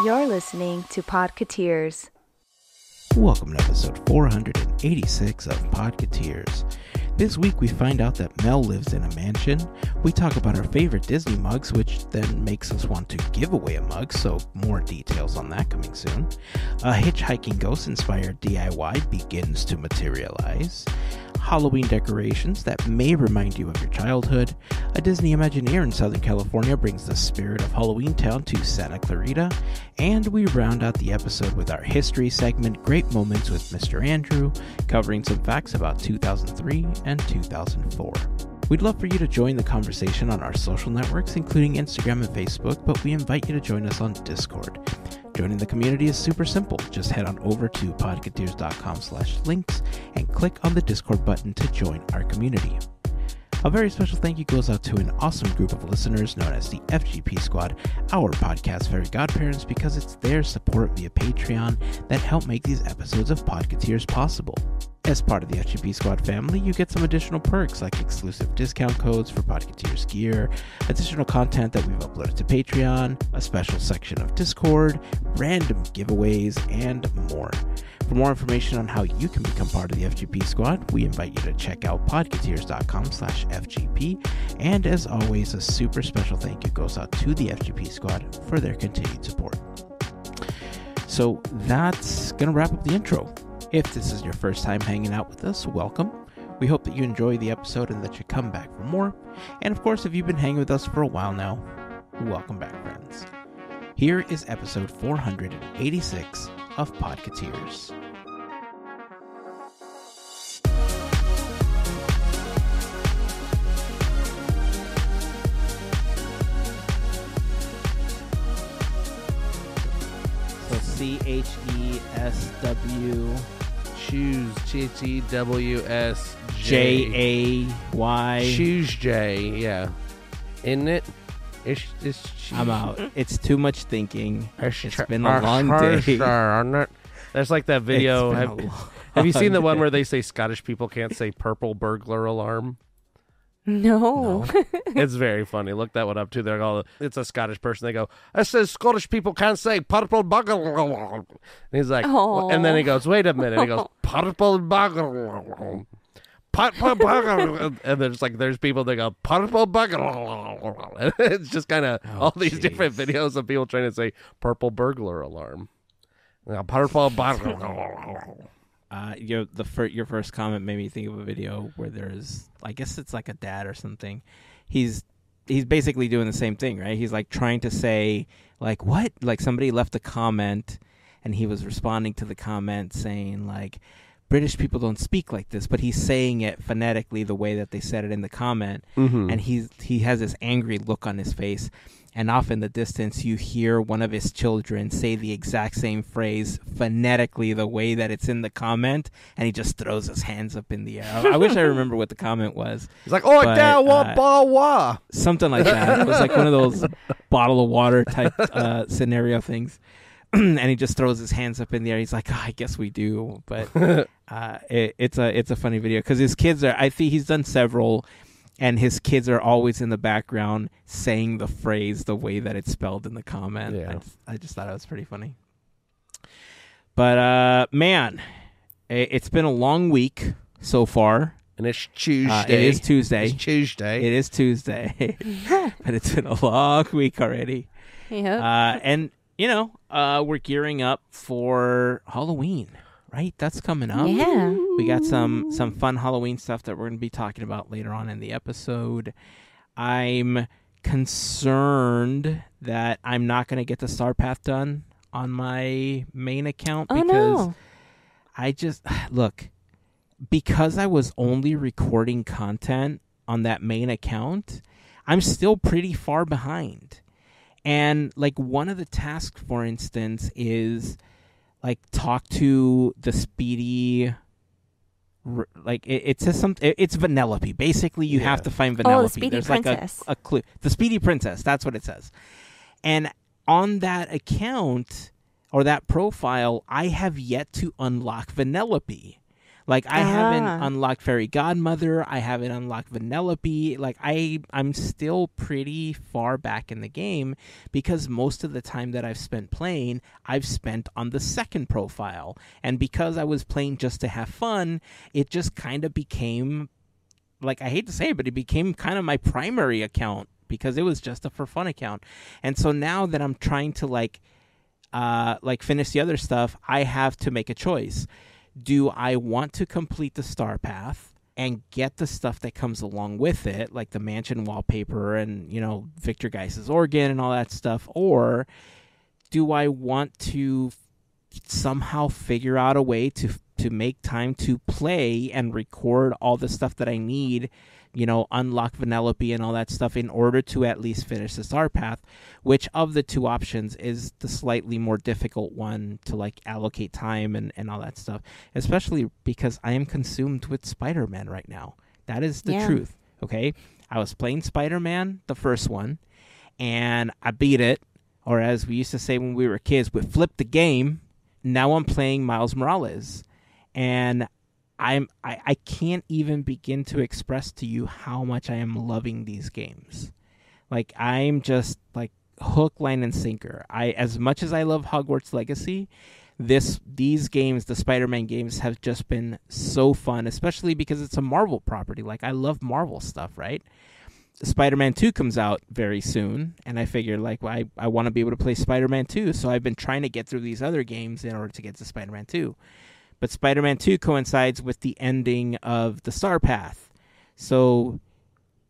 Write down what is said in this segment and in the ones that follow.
You're listening to Podketeers. Welcome to episode 486 of Podketeers. This week we find out that Mel lives in a mansion. We talk about our favorite Disney mugs, which then makes us want to give away a mug, so more details on that coming soon. A Hitchhiking Ghost-inspired DIY begins to materialize. Halloween decorations that may remind you of your childhood. A Disney Imagineer in Southern California brings the spirit of Halloween Town to Santa Clarita. And we round out the episode with our history segment, Great Moments with Mr. Andrew, covering some facts about 2003 and 2004. We'd love for you to join the conversation on our social networks, including Instagram and Facebook, but we invite you to join us on Discord. Joining the community is super simple. Just head on over to podketeers.com/links and click on the Discord button to join our community. A very special thank you goes out to an awesome group of listeners known as the FGP Squad, our podcast Fairy Godparents, because it's their support via Patreon that help make these episodes of Podketeers possible. As part of the FGP Squad family, you get some additional perks like exclusive discount codes for Podketeers gear, additional content that we've uploaded to Patreon, a special section of Discord, random giveaways, and more. For more information on how you can become part of the FGP Squad, we invite you to check out podketeers.com/FGP. And as always, a super special thank you goes out to the FGP Squad for their continued support. So that's going to wrap up the intro. If this is your first time hanging out with us, welcome. We hope that you enjoy the episode and that you come back for more. And of course, if you've been hanging with us for a while now, welcome back, friends. Here is episode 486 of Podketeers. So CHESW Choose JAY. Choose J, yeah. Isn't it? It's I'm out. It's too much thinking. It's been a a long day. That's like that video. Have you seen the one where they say Scottish people can't say purple burglar alarm? No. It's very funny. Look that one up too. It's a Scottish person. They go, "It says Scottish people can't say purple burglar alarm." And he's like, and then he goes, "Wait a minute." He goes, "Purple burglar alarm." And there's people that go purple burglar. And it's just kind of all these different videos of people trying to say purple burglar alarm. Purple burglar alarm. Your first comment made me think of a video where there's, I guess it's like a dad or something. He's basically doing the same thing, right? He's like trying to say like what? Like somebody left a comment and he was responding to the comment saying like, British people don't speak like this, but he's saying it phonetically the way that they said it in the comment. Mm-hmm. And he has this angry look on his face. And off in the distance, you hear one of his children say the exact same phrase phonetically the way that it's in the comment. And he just throws his hands up in the air. I wish I remember what the comment was. He's like, "Oh, da wa ba wa," something like that. It was like one of those bottle of water type scenario things. And he just throws his hands up in the air. He's like, I guess we do. But it's a funny video because his kids I think he's done several, and his kids are always in the background saying the phrase the way that it's spelled in the comment. Yeah. I just thought it was pretty funny. But, man, it's been a long week so far. And it's Tuesday. It is Tuesday. It's Tuesday. It is Tuesday. But it's been a long week already. Yeah. And... we're gearing up for Halloween, right? That's coming up. Yeah. We got some fun Halloween stuff that we're going to be talking about later on in the episode. I'm concerned that I'm not going to get the Star Path done on my main account because I just because I was only recording content on that main account, I'm still pretty far behind. And like one of the tasks, for instance, is like talk to the Speedy. Like it says something. It's Vanellope. Basically, you have to find Vanellope. Oh, the Speedy There's Princess. like a clue. The Speedy Princess. That's what it says. And on that account or that profile, I have yet to unlock Vanellope. Like, I haven't unlocked Fairy Godmother. I haven't unlocked Vanellope. Like, I'm still pretty far back in the game because most of the time that I've spent playing, I've spent on the second profile. And because I was playing just to have fun, it just kind of became, like, I hate to say it, but it became kind of my primary account because it was just a for fun account. And so now that I'm trying to, like finish the other stuff, I have to make a choice. Do I want to complete the star path and get the stuff that comes along with it, like the mansion wallpaper and, Victor Geiss's organ and all that stuff? Or do I want to somehow figure out a way to make time to play and record all the stuff that I need, unlock Vanellope and all that stuff in order to at least finish the star path, which of the two options is the slightly more difficult one to like allocate time and all that stuff, especially because I am consumed with Spider-Man right now. That is the truth. Okay. I was playing Spider-Man, the first one, and I beat it, or as we used to say when we were kids, we flipped the game. Now I'm playing Miles Morales, and I can't even begin to express to you how much I am loving these games. Like, I'm just like hook, line, and sinker. As much as I love Hogwarts Legacy, these games, the Spider-Man games, have just been so fun, especially because it's a Marvel property. Like, I love Marvel stuff, right? Spider-Man 2 comes out very soon, and I figure, like, I want to be able to play Spider-Man 2, so I've been trying to get through these other games in order to get to Spider-Man 2. But Spider-Man 2 coincides with the ending of the Star Path. So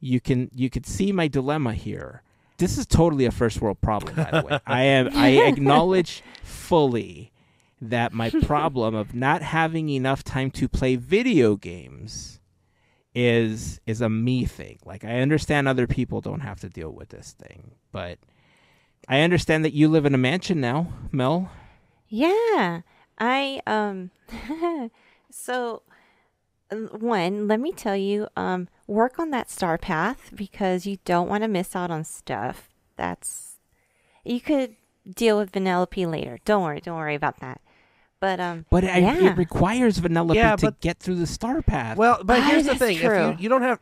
you could see my dilemma here. This is totally a first world problem, by the way. I acknowledge fully that my problem of not having enough time to play video games is a me thing. Like, I understand other people don't have to deal with this thing, but I understand that you live in a mansion now, Mel. Yeah. So one, let me tell you, work on that star path because you don't want to miss out on stuff. You could deal with Vanellope later. Don't worry about that. But it requires Vanellope to get through the star path. Well, but here's the thing: if you don't have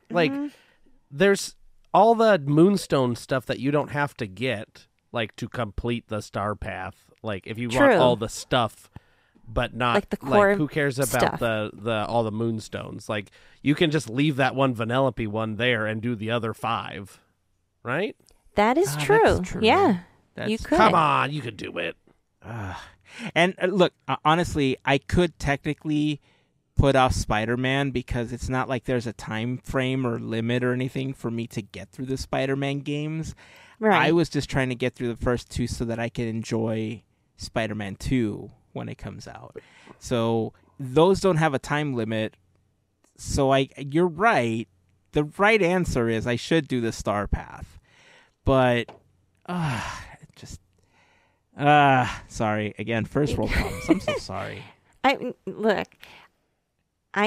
there's all the Moonstone stuff that you don't have to get to complete the star path. Like, if you want all the stuff. But not like the core who cares about the all the Moonstones? Like, you can just leave that one Vanellope one there and do the other 5, right? That is true. That's true. Yeah, you could. Come on, you could do it. And look, honestly, I could technically put off Spider-Man because it's not like there's a time frame or limit or anything for me to get through the Spider-Man games. Right. I was just trying to get through the first 2 so that I could enjoy Spider-Man 2 when it comes out. So those don't have a time limit. So you're right. The right answer is I should do the star path. But sorry. Again, first world problems. I'm so sorry. I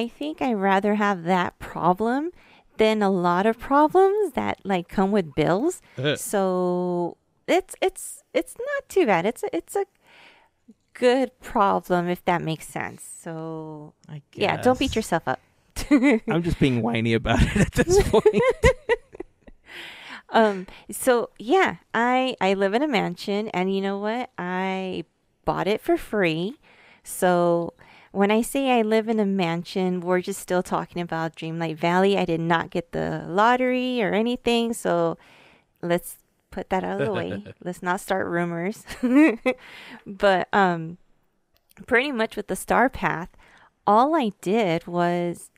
think I'd rather have that problem than a lot of problems that come with bills. So it's not too bad. It's a good problem, if that makes sense. So yeah, don't beat yourself up. I'm just being whiny about it at this point. So yeah, I live in a mansion, and you know what? I bought it for free. So when I say I live in a mansion, we're just still talking about Dreamlight Valley. I did not get the lottery or anything, so let's put that out of the way. Let's not start rumors. But pretty much with the star path, all I did was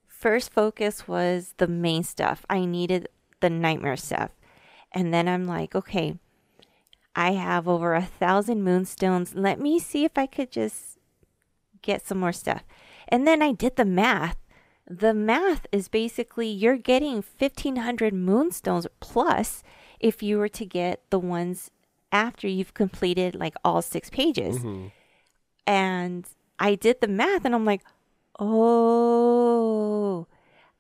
first focus was the main stuff. I needed the nightmare stuff. And then I'm like, okay, I have over 1,000 moonstones. Let me see if I could just get some more stuff. And then I did the math. The math is basically you're getting 1,500 moonstones plus if you were to get the ones after you've completed all 6 pages. Mm-hmm. And I did the math and I'm like, oh,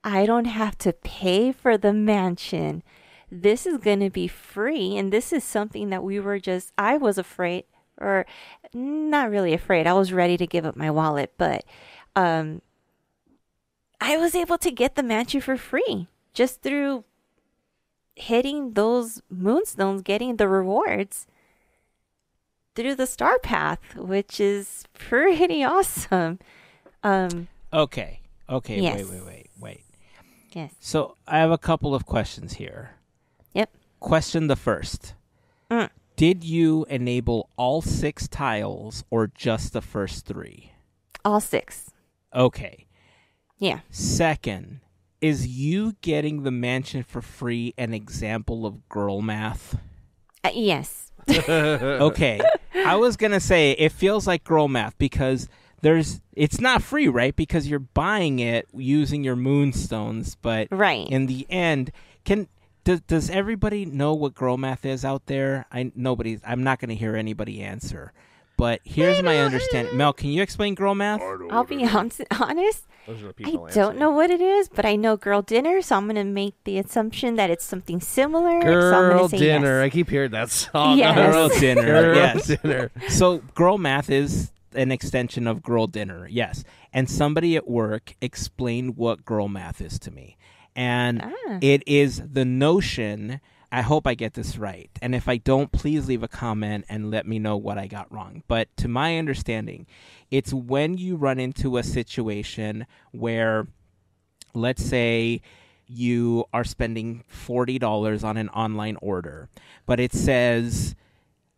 I don't have to pay for the mansion. This is going to be free. And this is something that I was afraid, or not really afraid. I was ready to give up my wallet, but I was able to get the mansion for free just through hitting those moonstones, getting the rewards through the star path, which is pretty awesome. Okay. Yes. Wait. Yes. So I have a couple of questions here. Yep. Question the first. Did you enable all 6 tiles or just the first 3? All 6. Okay. Yeah. Second, is you getting the mansion for free an example of girl math? Yes. Okay. I was going to say it feels like girl math because it's not free, right? Because you're buying it using your moonstones, but right. in the end, does everybody know what girl math is out there? I'm not going to hear anybody answer. But here's my understanding. Mel, can you explain girl math? I'll be honest. Those are the I people don't know what it is, but I know girl dinner, so I'm going to make the assumption that it's something similar. Girl so I'm gonna say dinner. Yes. I keep hearing that song. Yes. Girl dinner. Girl Yes. dinner. So girl math is an extension of girl dinner. Yes. And somebody at work explained what girl math is to me. And it is the notion, I hope I get this right, and if I don't, please leave a comment and let me know what I got wrong. But to my understanding, it's when you run into a situation where, let's say, you are spending $40 on an online order, but it says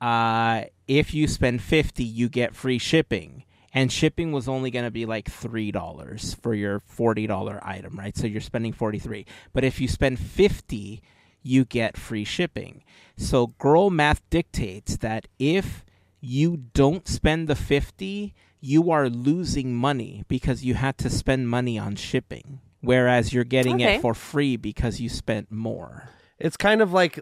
if you spend $50, you get free shipping. And shipping was only going to be like $3 for your $40 item, right? So you're spending $43. But if you spend $50, you get free shipping. So girl math dictates that if you don't spend the $50, you are losing money because you had to spend money on shipping, whereas you're getting it for free because you spent more. It's kind of like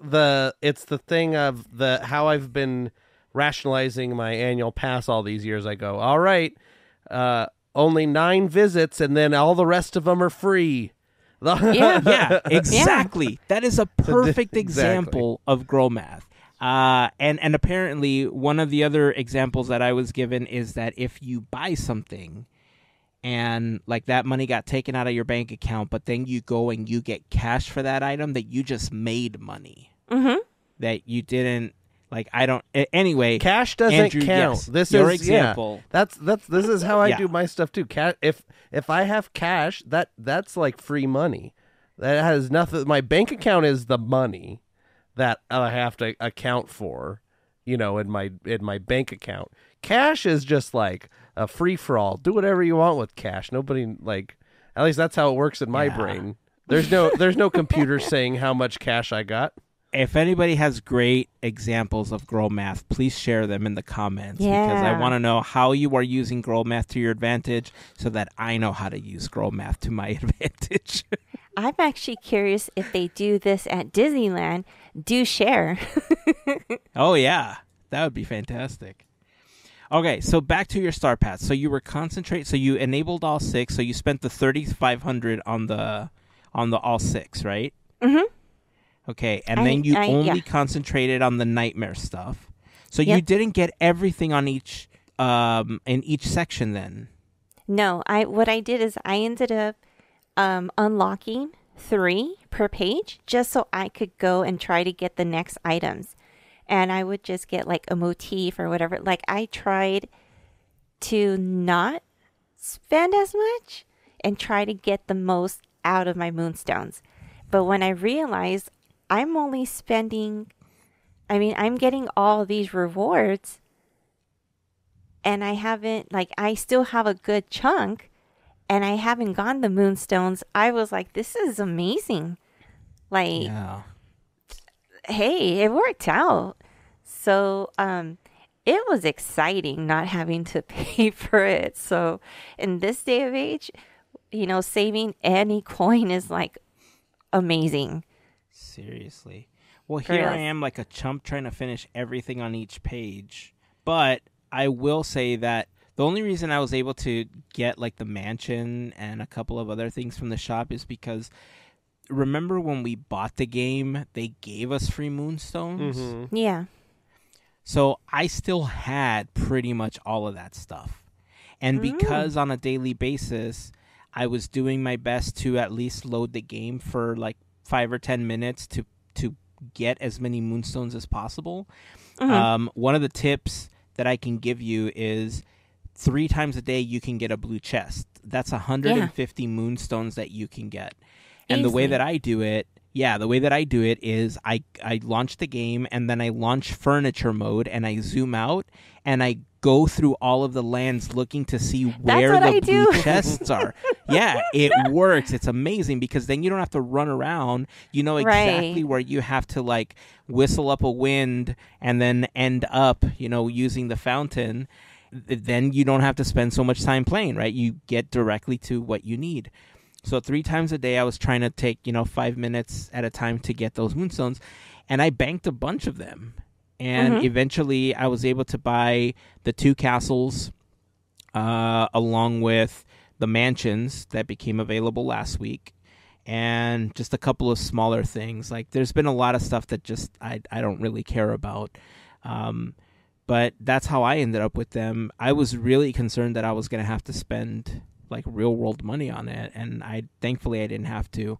it's the thing of how I've been rationalizing my annual pass all these years. I go, all right, only 9 visits, and then all the rest of them are free. Yeah, exactly. Yeah. That is a perfect Exactly. example of girl math. And apparently one of the other examples that I was given is that if you buy something and like that money got taken out of your bank account, but then you go and you get cash for that item, that you just made money. Mm-hmm. That you didn't. Like I don't. Anyway, cash doesn't Andrew, count. Yes, this your is example. Yeah, this is how I do my stuff too. If I have cash, that's like free money. That has nothing. My bank account is the money that I have to account for. In my bank account. Cash is just like a free for all. Do whatever you want with cash. Nobody At least that's how it works in my brain. There's no computer saying how much cash I got. If anybody has great examples of girl math, please share them in the comments because I want to know how you are using girl math to your advantage so that I know how to use girl math to my advantage. I'm actually curious if they do this at Disneyland. Do share. Oh, yeah. That would be fantastic. Okay, so back to your star path. So you were so you enabled all 6, so you spent the $3,500 on the all 6, right? Mm-hmm. Okay, and then you only concentrated on the nightmare stuff. So you didn't get everything on each in each section then? No, what I did is I ended up unlocking 3 per page just so I could go and try to get the next items. And I would just get like a motif or whatever. Like I tried to not spend as much and try to get the most out of my moonstones. But when I realized I'm only spending, I'm getting all these rewards and I still have a good chunk and I haven't gotten the moonstones. I was like, this is amazing. Hey, it worked out. So, it was exciting not having to pay for it. So in this day of age, saving any coin is like amazing. Seriously. Well, here I am like a chump trying to finish everything on each page. But I will say that the only reason I was able to get like the mansion and a couple of other things from the shop is because remember when we bought the game, they gave us free moonstones? Mm-hmm. Yeah. So I still had pretty much all of that stuff. And because on a daily basis, I was doing my best to at least load the game for like 5 or 10 minutes to get as many moonstones as possible. One of the tips that I can give you is 3 times a day you can get a blue chest. That's 150 moonstones that you can get. And the way that I do it, is I launch the game and then I launch furniture mode and I zoom out and I go through all of the lands looking to see where the blue chests are. Yeah, it works. It's amazing because then you don't have to run around. You know exactly where you have to like whistle up a wind and then end up, using the fountain. Then you don't have to spend so much time playing, right? You get directly to what you need. So 3 times a day I was trying to take, 5 minutes at a time to get those moonstones, and I banked a bunch of them. And eventually I was able to buy the 2 castles along with the mansions that became available last week, and just a couple of smaller things. Like there's been a lot of stuff that just I don't really care about. But that's how I ended up with them. I was really concerned that I was going to have to spend like real world money on it, and thankfully I didn't have to.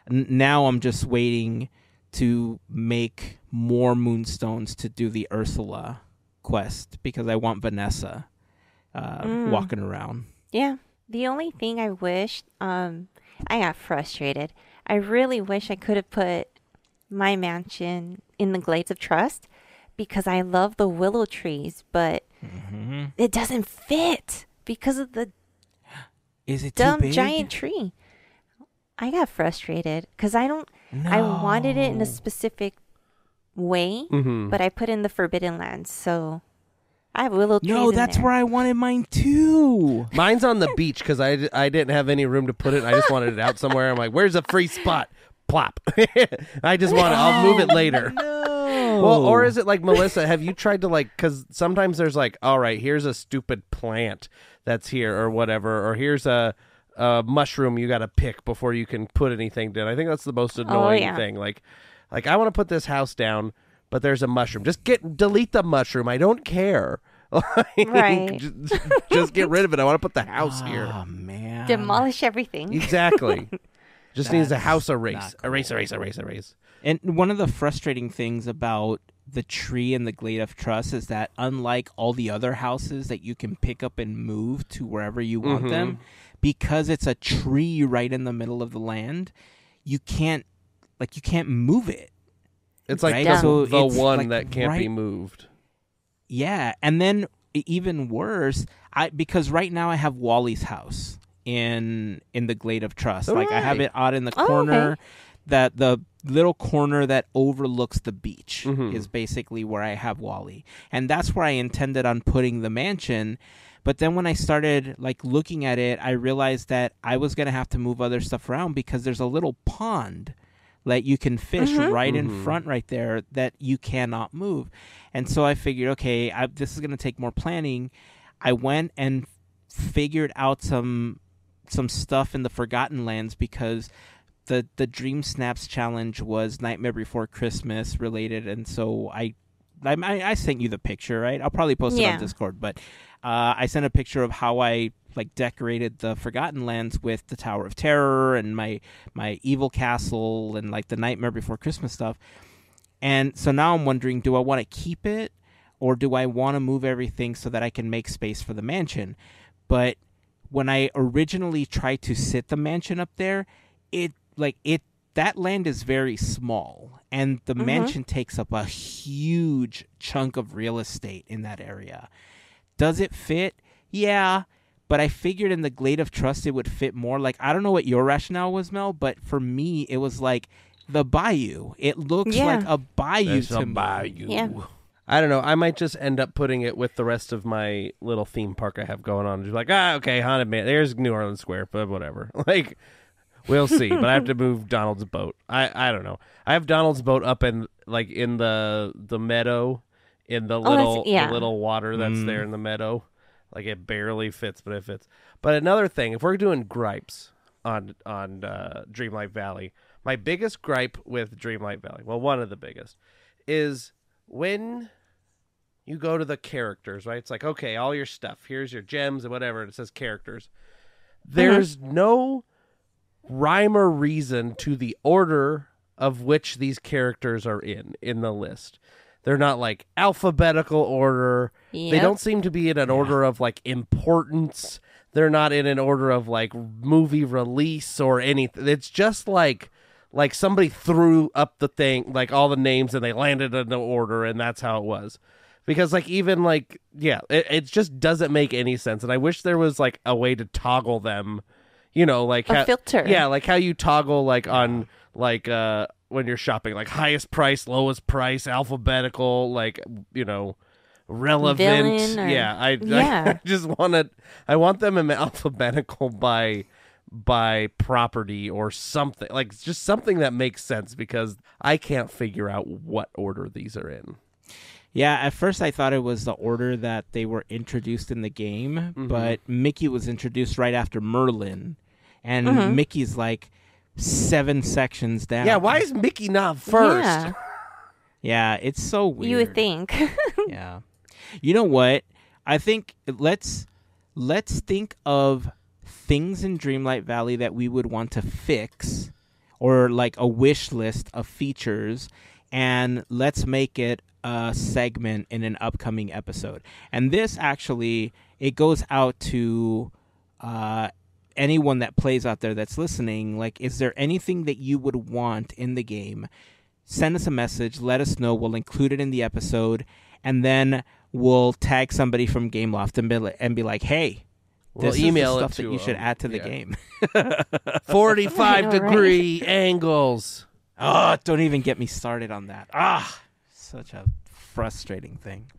Now I'm just waiting to make more moonstones to do the Ursula quest because I want Vanessa walking around. Yeah. The only thing I wish, I got frustrated. I really wish I could have put my mansion in the Glades of Trust because I love the willow trees, but it doesn't fit because of the dumb giant tree. I got frustrated because I wanted it in a specific way, but I put in the Forbidden Lands, so I have willow trees. No, that's where I wanted mine too. Mine's on the beach because I didn't have any room to put it. I just wanted it out somewhere. I'm like, where's a free spot? Plop. I just want it. I'll move it later. No. Well, or is it like, Melissa, have you tried to like, because sometimes there's like, all right, here's a stupid plant that's here or whatever, or here's a mushroom you got to pick before you can put anything down. I think that's the most annoying thing. Like I want to put this house down, but there's a mushroom. Just delete the mushroom. I don't care. Right. Just get rid of it. I want to put the house here. Oh, man. Demolish everything. Exactly. Just needs a house erase. Cool. Erase. And one of the frustrating things about the tree and the Glade of Trust is that unlike all the other houses that you can pick up and move to wherever you want them, because it's a tree right in the middle of the land, you can't move it. It's like right? the one that can't be moved. Yeah, and then even worse, because right now I have Wally's house in the Glade of Trust. Like I have it out in the corner, that the little corner that overlooks the beach is basically where I have Wally, and that's where I intended on putting the mansion. But then when I started like looking at it, I realized that I was gonna have to move other stuff around because there's a little pond that you can fish right in front right there that you cannot move. And so I figured, okay, this is going to take more planning. I went and figured out some stuff in the Forgotten Lands because the Dream Snaps challenge was Nightmare Before Christmas related. And so I sent you the picture, right? I'll probably post it on Discord, but I sent a picture of how I like decorated the Forgotten Lands with the Tower of Terror and my evil castle and like the Nightmare Before Christmas stuff. And so now I'm wondering, do I want to keep it or do I want to move everything so that I can make space for the mansion? But when I originally tried to sit the mansion up there, that land is very small and the mansion takes up a huge chunk of real estate in that area. Does it fit? Yeah. But I figured in the Glade of Trust it would fit more. Like, I don't know what your rationale was, Mel, but for me, it was like the bayou. It looks like a bayou to me. Bayou. Yeah. I don't know. I might just end up putting it with the rest of my little theme park I have going on. Just like, okay, Haunted Man. There's New Orleans Square, but whatever. Like, we'll see. But I have to move Donald's boat. I don't know. I have Donald's boat up in the meadow, in the little water that's there in the meadow. Like, it barely fits, but it fits. But another thing, if we're doing gripes on Dreamlight Valley, my biggest gripe with Dreamlight Valley, well, one of the biggest, is when you go to the characters, right? It's like, okay, all your stuff. Here's your gems and whatever. And it says characters. there's no rhyme or reason to the order of which these characters are in the list. They're not like alphabetical order. Yep. They don't seem to be in an order of like importance. They're not in an order of like movie release or anything. It's just like somebody threw up the thing, like all the names, and they landed in the order, and that's how it was. Because like even like it just doesn't make any sense. And I wish there was like a way to toggle them, like a filter. Yeah, like how you toggle like on like when you're shopping, like highest price, lowest price, alphabetical, like relevant. I just want them in alphabetical by property or something, like just something that makes sense, because I can't figure out what order these are in. Yeah, at first I thought it was the order that they were introduced in the game, but Mickey was introduced right after Merlin, and Mickey's like 7 sections down. Yeah, why is Mickey not first? Yeah, yeah, it's so weird. you would think. Yeah. You know what? I think let's think of things in Dreamlight Valley that we would want to fix, or like a wish list of features, and let's make it a segment in an upcoming episode. And this actually, it goes out to anyone that plays out there that's listening. Like, is there anything that you would want in the game? Send us a message, let us know. We'll include it in the episode, and then we'll tag somebody from Gameloft and be like, hey, we'll this email is the it stuff to that you should them. add to the game. 45-degree angles. Oh, don't even get me started on that. Such a frustrating thing.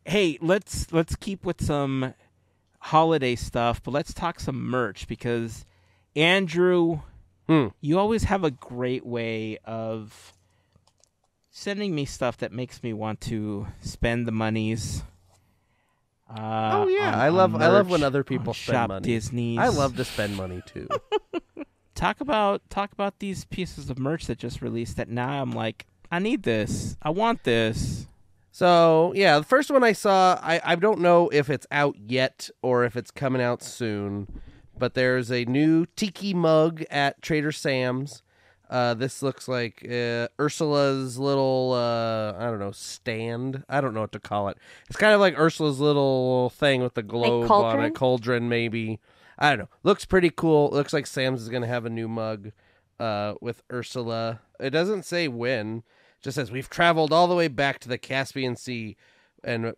Hey, let's keep with some holiday stuff, but let's talk some merch, because Andrew, you always have a great way of sending me stuff that makes me want to spend the monies. I love when other people spend shop money. Disney's. I love to spend money too. Talk about these pieces of merch that just released that now I'm like, I need this. I want this. So, yeah, the first one I saw, I don't know if it's out yet or if it's coming out soon, but there's a new tiki mug at Trader Sam's. This looks like Ursula's little, stand. I don't know what to call it. It's kind of like Ursula's little thing with the globe on it. Cauldron, maybe. I don't know. Looks pretty cool. Looks like Sam's is going to have a new mug with Ursula. It doesn't say when. It just says, we've traveled all the way back to the Caspian Sea and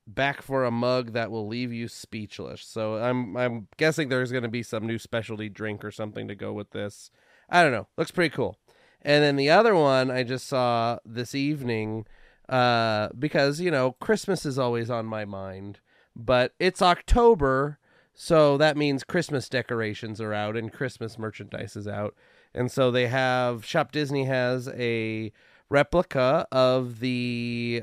back for a mug that will leave you speechless. So I'm guessing there's going to be some new specialty drink or something to go with this. I don't know. Looks pretty cool. And then the other one I just saw this evening because, Christmas is always on my mind. But it's October, so that means Christmas decorations are out and Christmas merchandise is out. And so Shop Disney has a replica of the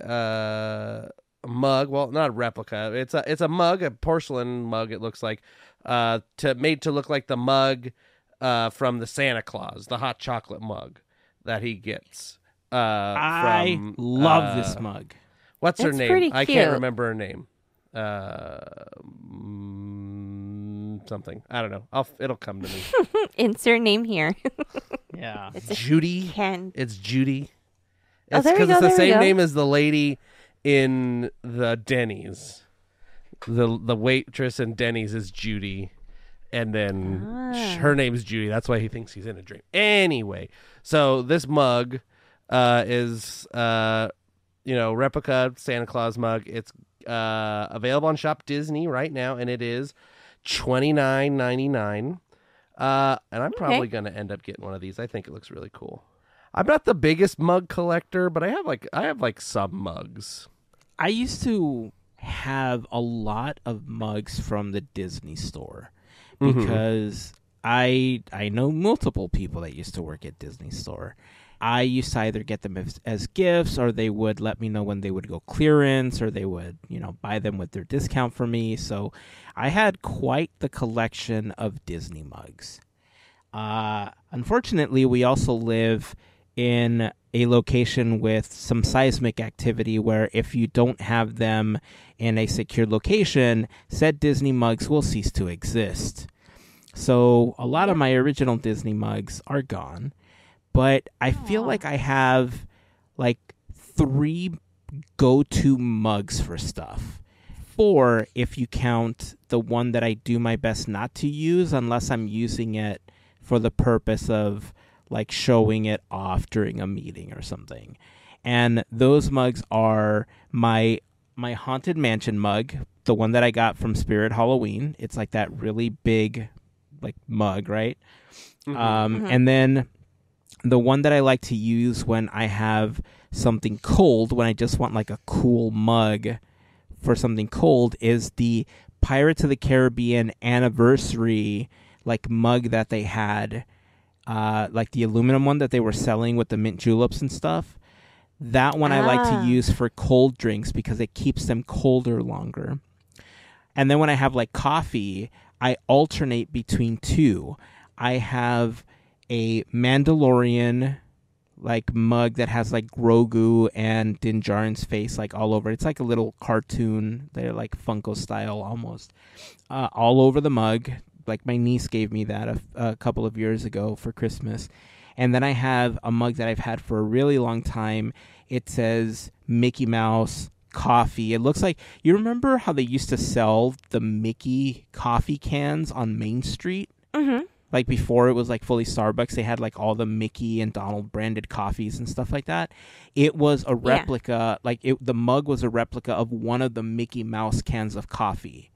mug. Well, not a replica. It's a mug, a porcelain mug, it looks like, made to look like the mug from the Santa Claus, the hot chocolate mug that he gets. I love this mug. What's her It's name? pretty I cute. can't remember her name. Something. I don't know. It'll come to me. Insert name here. Yeah. Judy. Ken. It's Judy. Oh, It's there we because go, it's the there we same go. name as the lady in the Denny's. The waitress in Denny's is Judy. And then her name's Judy. That's why he thinks he's in a dream. Anyway, so this mug is replica Santa Claus mug. It's available on Shop Disney right now, and it is $29.99. And I'm probably going to end up getting one of these. I think it looks really cool. I'm not the biggest mug collector, but I have some mugs. I used to have a lot of mugs from the Disney store because I know multiple people that used to work at Disney store. I used to either get them as gifts, or they would let me know when they would go clearance, or they would, buy them with their discount for me. So I had quite the collection of Disney mugs. Unfortunately, we also live in a location with some seismic activity where if you don't have them in a secure location, said Disney mugs will cease to exist. So a lot of my original Disney mugs are gone, but I feel like I have like 3 go-to mugs for stuff. 4 if you count the one that I do my best not to use unless I'm using it for the purpose of like showing it off during a meeting or something. And those mugs are my Haunted Mansion mug, the one that I got from Spirit Halloween. It's like that really big like mug, right? And then the one that I like to use when I have something cold, when I just want like a cool mug for something cold, is the Pirates of the Caribbean anniversary like mug that they had, like the aluminum one that they were selling with the mint juleps and stuff. That one I like to use for cold drinks because it keeps them colder longer. And then when I have like coffee, I alternate between 2. I have a Mandalorian like mug that has like Grogu and Din Djarin's face like all over. It's like a little cartoon. They're like Funko style almost. All over the mug. Like my niece gave me that a couple of years ago for Christmas. And then I have a mug that I've had for a really long time. It says Mickey Mouse coffee. It looks like, you remember how they used to sell the Mickey coffee cans on Main Street? Mm-hmm. Like before it was like fully Starbucks, they had like all the Mickey and Donald branded coffees and stuff like that. It was a replica, the mug was a replica of one of the Mickey Mouse cans of coffee.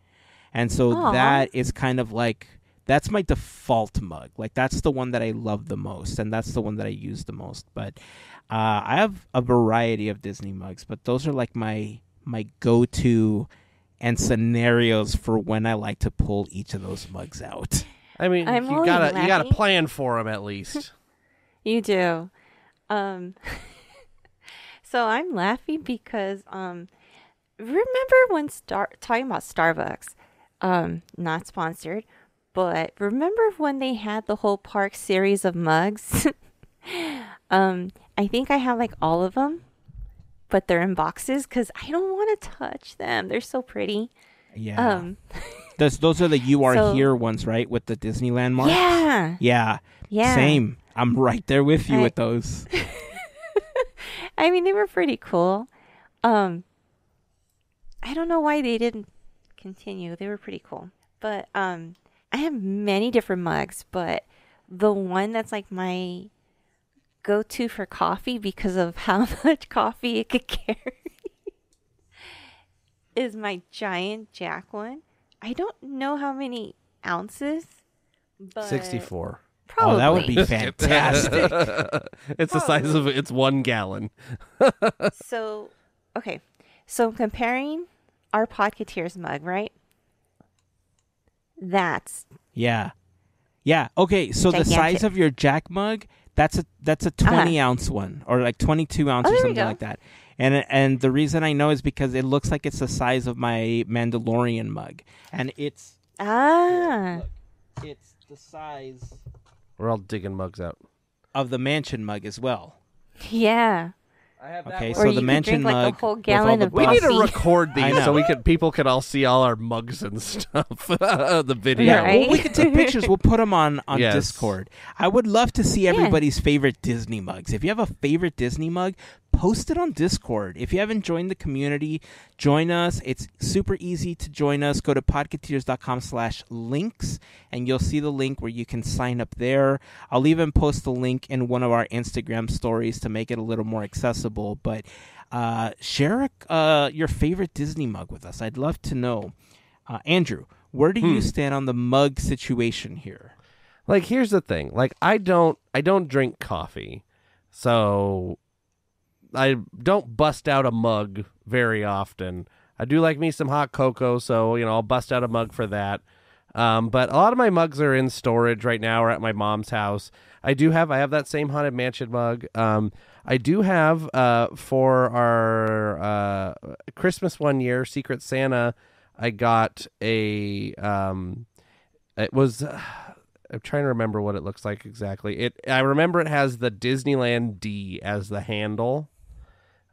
And so that is kind of like, that's my default mug. Like that's the one that I love the most, and that's the one that I use the most. But I have a variety of Disney mugs, but those are like my go-to and scenarios for when I like to pull each of those mugs out. I mean, you gotta plan for them at least. You do. So I'm laughing because remember when talking about Starbucks, not sponsored, but remember when they had the whole park series of mugs? I think I have like all of them, but they're in boxes because I don't want to touch them. They're so pretty. Yeah. Those are the You Are Here ones, right? With the Disneyland marks? Yeah. Yeah. Same. I'm right there with you with those. I mean, they were pretty cool. I don't know why they didn't continue. They were pretty cool. But I have many different mugs, but the one that's like my go-to for coffee because of how much coffee it could carry is my giant Jack one. I don't know how many ounces, but 64. Probably. Oh, that would be fantastic. It's the size of it's 1 gallon. So I'm comparing our Podketeers mug, right? That's yeah. Okay, so gigantic. the size of your Jack mug, that's a 20 ounce one, or like 22 ounce or something like that. And the reason I know is because it looks like it's the size of my Mandalorian mug, and it's look, it's the size. We're all digging mugs out Of the mansion mug as well. Yeah. I have that okay, one. so the mansion like mug. a whole gallon of we coffee. need to record these so people can all see all our mugs and stuff. The video. Yeah, right? well, we can take pictures. We'll put them on Yes. Discord. I would love to see everybody's favorite Disney mugs. If you have a favorite Disney mug, post it on Discord. If you haven't joined the community, join us. It's super easy to join us. Go to podketeers.com/links, and you'll see the link where you can sign up there. I'll even post the link in one of our Instagram stories to make it a little more accessible. But share your favorite Disney mug with us. I'd love to know. Andrew, where do you stand on the mug situation here? Like, here's the thing. Like, I don't drink coffee, so I don't bust out a mug very often. I do like me some hot cocoa, so I'll bust out a mug for that. But a lot of my mugs are in storage right now or at my mom's house. I have that same Haunted Mansion mug. I do have for our Christmas one year, Secret Santa, I got a it was I'm trying to remember what it looks like exactly. I remember it has the Disneyland D as the handle.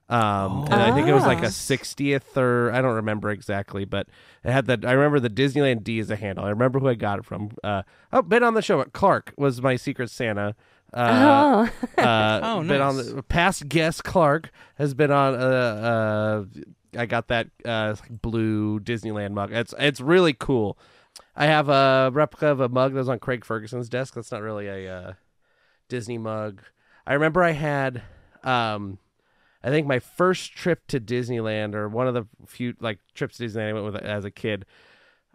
And I think it was like a 60th or I don't remember exactly, but it had I remember the Disneyland D as a handle. I remember who I got it from. Been on the show. Clark was my Secret Santa. Nice. Been on the past guest. Clark has been on. I got that blue Disneyland mug. It's really cool. I have a replica of a mug that was on Craig Ferguson's desk. That's not really a Disney mug. I remember I had. I think my first trip to Disneyland, or one of the few trips to Disneyland I went with as a kid,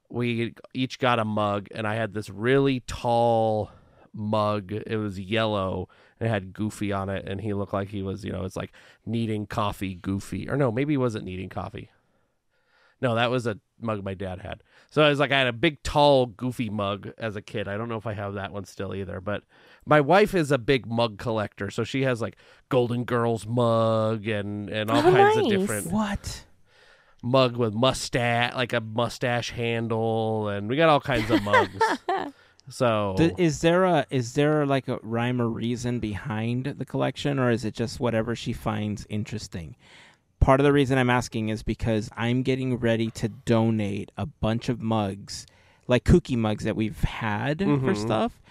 we each got a mug, and I had this really tall mug. It was yellow, and it had Goofy on it, and he looked like he was, it's like needing coffee Goofy. Or no, maybe he wasn't needing coffee. No, that was a mug my dad had. So I had a big, tall, Goofy mug as a kid. I don't know if I have that one still either, but my wife is a big mug collector, so she has Golden Girls mug and all kinds of different mug with mustache, like a mustache handle, and we got all kinds of mugs. So is there a rhyme or reason behind the collection, or is it just whatever she finds interesting? Part of the reason I'm asking is because I'm getting ready to donate a bunch of mugs, like kooky mugs that we've had for stuff.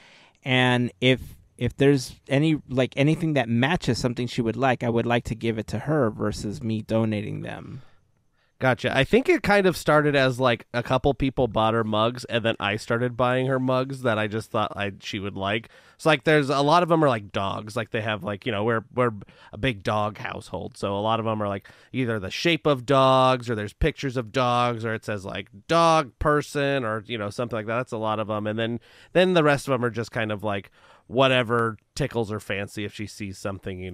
And if there's anything that matches something she would like, I would like to give it to her versus me donating them. Gotcha. I think it kind of started as a couple people bought her mugs, and then I started buying her mugs that I just thought she would like. So there's a lot of them are dogs. They have we're a big dog household, so a lot of them are either the shape of dogs, or there's pictures of dogs, or it says dog person, or something like that. That's a lot of them, and then the rest of them are just kind of whatever tickles her fancy. If she sees something,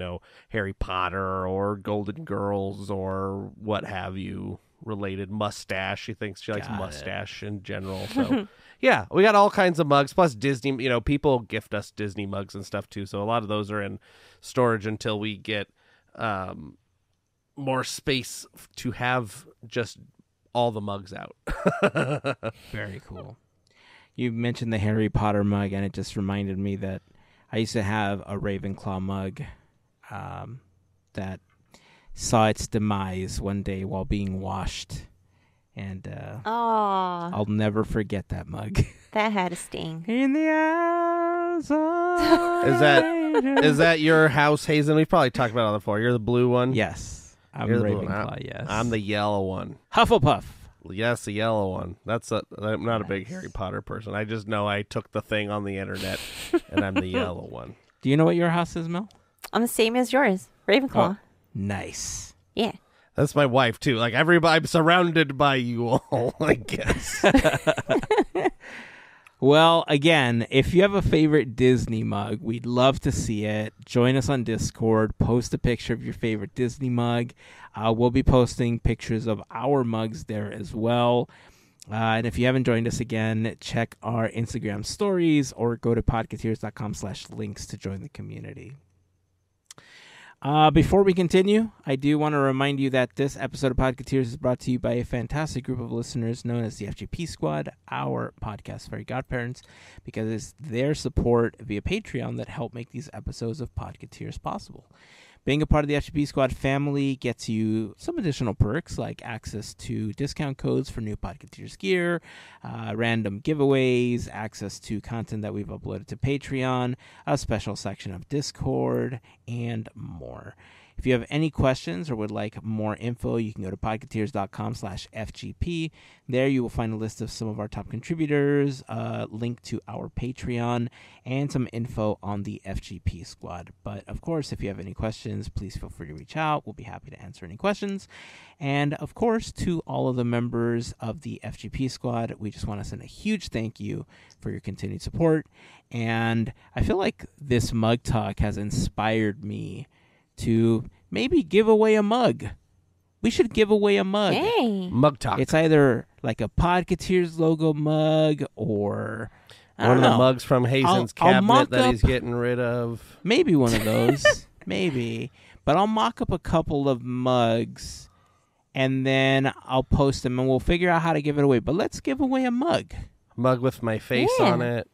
Harry Potter or Golden Girls or what have you related, mustache. She thinks she likes mustache in general. So yeah, we got all kinds of mugs. Plus Disney, people gift us Disney mugs and stuff too. So a lot of those are in storage until we get more space to have just all the mugs out. Very cool. You mentioned the Harry Potter mug, and it just reminded me that I used to have a Ravenclaw mug that saw its demise one day while being washed. And I'll never forget that mug. That had a sting. In the eyes of Is that your house, Hazen? We've probably talked about it before. You're the blue one? Yes. I'm You're Ravenclaw, yes. I'm the yellow one. Hufflepuff. Yes, the yellow one. I'm not a big Harry Potter person. I just know I took the thing on the internet, and I'm the yellow one. Do you know what your house is, Mel? I'm the same as yours, Ravenclaw. Oh, nice. Yeah. That's my wife, too. Everybody, I'm surrounded by you all, I guess. Well, again, if you have a favorite Disney mug, we'd love to see it. Join us on Discord. Post a picture of your favorite Disney mug. We'll be posting pictures of our mugs there as well. And if you haven't joined us again, check our Instagram stories or go to podketeers.com/links to join the community. Before we continue, I do want to remind you that this episode of Podketeers is brought to you by a fantastic group of listeners known as the FGP Squad, our podcast Fairy Godparents, because it's their support via Patreon that help make these episodes of Podketeers possible. Being a part of the FGP Squad family gets you some additional perks like access to discount codes for new Podketeers gear, random giveaways, access to content that we've uploaded to Patreon, a special section of Discord, and more. If you have any questions or would like more info, you can go to podketeers.com/FGP. There you will find a list of some of our top contributors, a link to our Patreon, and some info on the FGP Squad. But, of course, if you have any questions, please feel free to reach out. We'll be happy to answer any questions. And, of course, to all of the members of the FGP Squad, we just want to send a huge thank you for your continued support. And I feel like this mug talk has inspired me to maybe give away a mug. We should give away a mug. Hey. Mug talk. It's either like a Podketeers logo mug or one of the mugs from Hazen's cabinet that he's getting rid of. Maybe one of those. Maybe. But I'll mock up a couple of mugs and then I'll post them and we'll figure out how to give it away. But let's give away a mug. Mug with my face on it.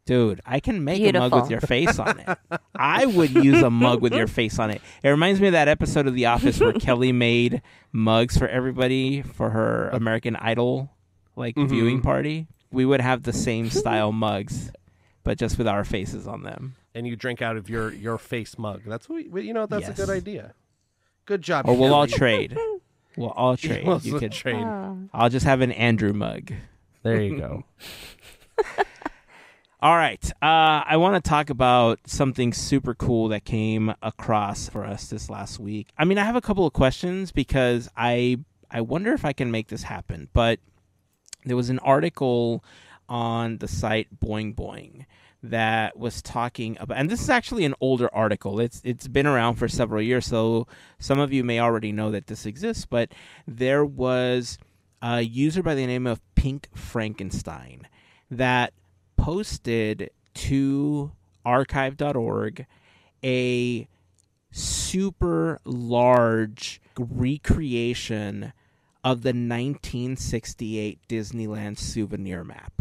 Dude, I can make a Beautiful. mug with your face on it. I would use a mug with your face on it. It reminds me of that episode of The Office where Kelly made mugs for everybody for her American Idol viewing party. We would have the same style mugs, but just with our faces on them. And you drink out of your face mug. That's what that's a good idea. Good job. Or we'll all Kelly. trade. We'll all trade. You could trade. I'll just have an Andrew mug. There you go. All right. I want to talk about something super cool that came across for us this last week. I mean, I have a couple of questions because I wonder if I can make this happen. But there was an article on the site Boing Boing that was talking about, and this is actually an older article. It's been around for several years, so some of you may already know that this exists. But there was a user by the name of Pink Frankenstein that posted to archive.org a super large recreation of the 1968 Disneyland souvenir map.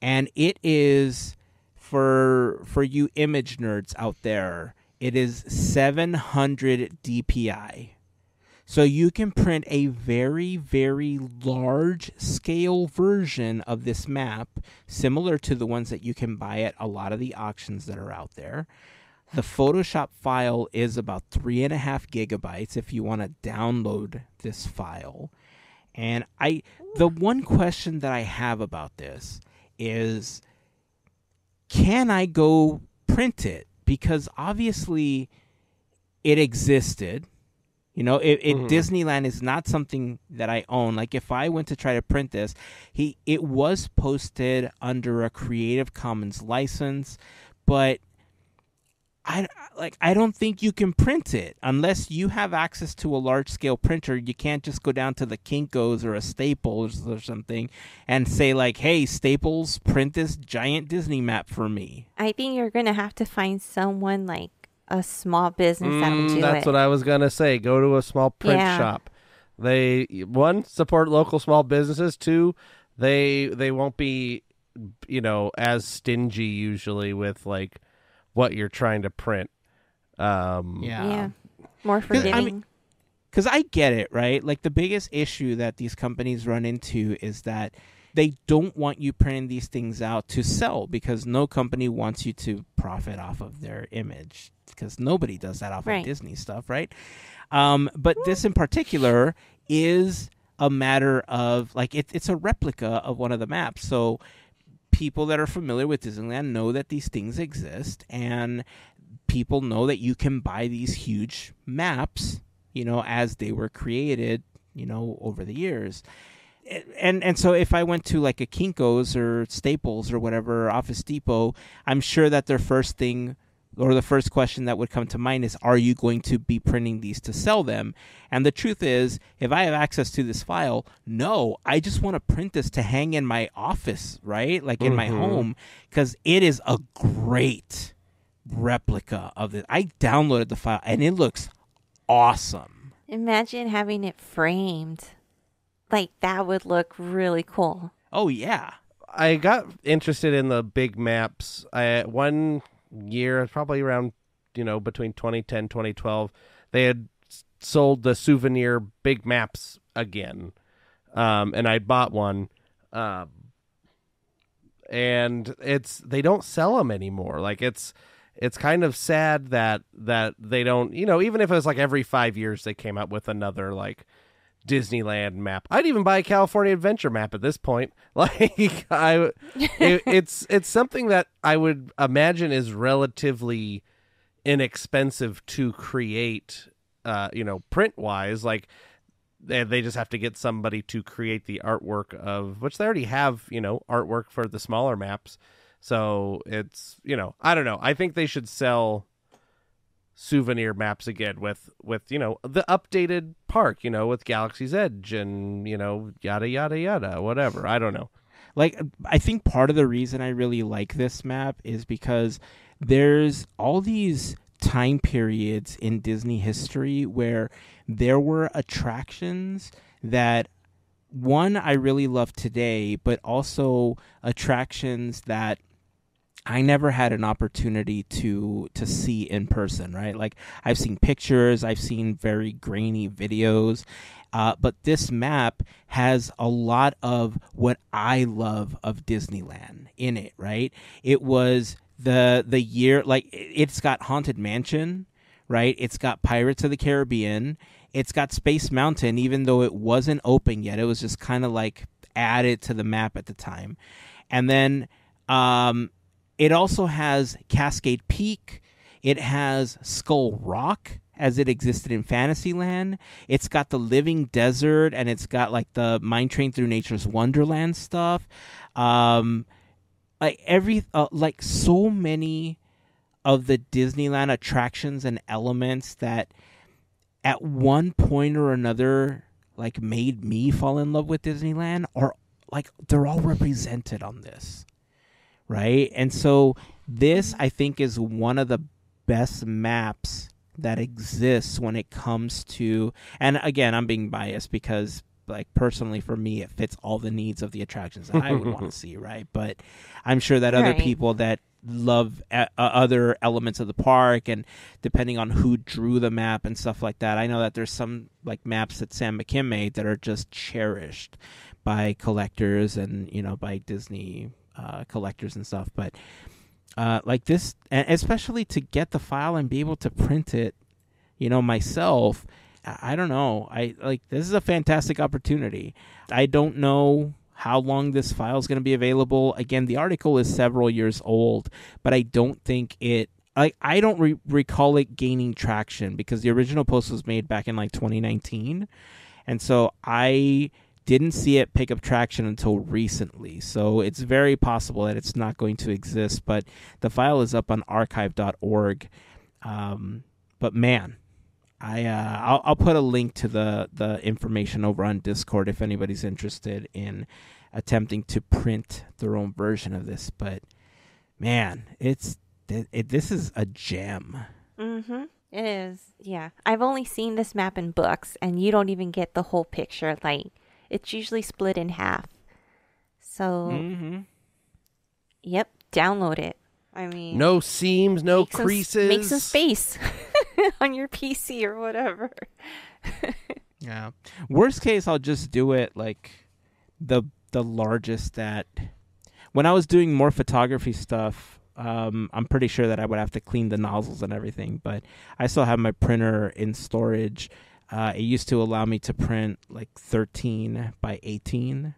And it is, for you image nerds out there, it is 700 DPI. So you can print a very, very large scale version of this map, similar to the ones that you can buy at a lot of the auctions that are out there. The Photoshop file is about 3.5 gigabytes if you want to download this file. And the one question that I have about this is, can I go print it? Because obviously it existed. Disneyland is not something that I own. Like, if I went to try to print this, it was posted under a Creative Commons license, but I don't think you can print it unless you have access to a large scale printer. You can't just go down to the Kinko's or a Staples or something and say like, "Hey, Staples, print this giant Disney map for me." I think you're going to have to find someone like a small business that would do That's what I was going to say. Go to a small print shop. They, one, support local small businesses. Two, they won't be, as stingy usually with like what you're trying to print. Yeah. More forgiving. Because I get it, right? Like, the biggest issue that these companies run into is that they don't want you printing these things out to sell, because no company wants you to profit off of their image, because nobody does that off of Disney stuff, right? But this in particular is a matter of, like, it's a replica of one of the maps. So people that are familiar with Disneyland know that these things exist, and people know that you can buy these huge maps, as they were created, over the years. And so if I went to like a Kinko's or Staples or whatever, Office Depot, I'm sure that their first thing, or the first question that would come to mind is, are you going to be printing these to sell them? And the truth is, if I have access to this file, no, I just want to print this to hang in my office, right? Like in my home, because it is a great replica of it. I downloaded the file and it looks awesome. Imagine having it framed. Like, that would look really cool. Oh, yeah. I got interested in the big maps. One year, probably around, between 2010, 2012, they had sold the souvenir big maps again. And I bought one. And they don't sell them anymore. Like, it's kind of sad that they don't, even if it was like every 5 years they came out with another, like, Disneyland map. I'd even buy a California Adventure map at this point. Like, it's something that I would imagine is relatively inexpensive to create, print wise. Like, they just have to get somebody to create the artwork of, which they already have, artwork for the smaller maps. So it's, I don't know. I think they should sell souvenir maps again with the updated park, with Galaxy's Edge and, yada, yada, yada, whatever. I don't know. Like, I think part of the reason I really like this map is because there's all these time periods in Disney history where there were attractions that, one, I really love today, but also attractions that I never had an opportunity to see in person, right? Like, I've seen pictures, I've seen very grainy videos, but this map has a lot of what I love of Disneyland in it, right? It was the year, like, it's got Haunted Mansion, right? It's got Pirates of the Caribbean. It's got Space Mountain, even though it wasn't open yet. It was just kind of like added to the map at the time. And then it also has Cascade Peak. It has Skull Rock as it existed in Fantasyland. It's got the Living Desert, and it's got like the Mine Train Through Nature's Wonderland stuff. Like so many of the Disneyland attractions and elements that at one point or another like made me fall in love with Disneyland are like they're all represented on this, right? And so this, I think, is one of the best maps that exists when it comes to, and again, I'm being biased because like personally for me it fits all the needs of the attractions that I would want to see, right? But I'm sure that other people that love other elements of the park, and depending on who drew the map and stuff like that, I know that there's some like maps that Sam McKim made that are just cherished by collectors and, you know, by Disney collectors and stuff. But like this, and especially to get the file and be able to print it, you know, myself, I don't know. I like, this is a fantastic opportunity. I don't know how long this file is going to be available. Again, the article is several years old, but I don't think it, like, I don't recall it gaining traction because the original post was made back in like 2019. And so I didn't see it pick up traction until recently. So it's very possible that it's not going to exist, but the file is up on archive.org. But man, I'll put a link to the information over on Discord if anybody's interested in attempting to print their own version of this. But man, this is a gem. Mm-hmm. It is. Yeah, I've only seen this map in books, and you don't even get the whole picture. Like, it's usually split in half. So, Yep, download it. I mean, no seams, no creases. Make some space on your PC or whatever. Yeah. Worst case, I'll just do it like the largest that. When I was doing more photography stuff, I'm pretty sure that I would have to clean the nozzles and everything, but I still have my printer in storage. It used to allow me to print like 13 by 18,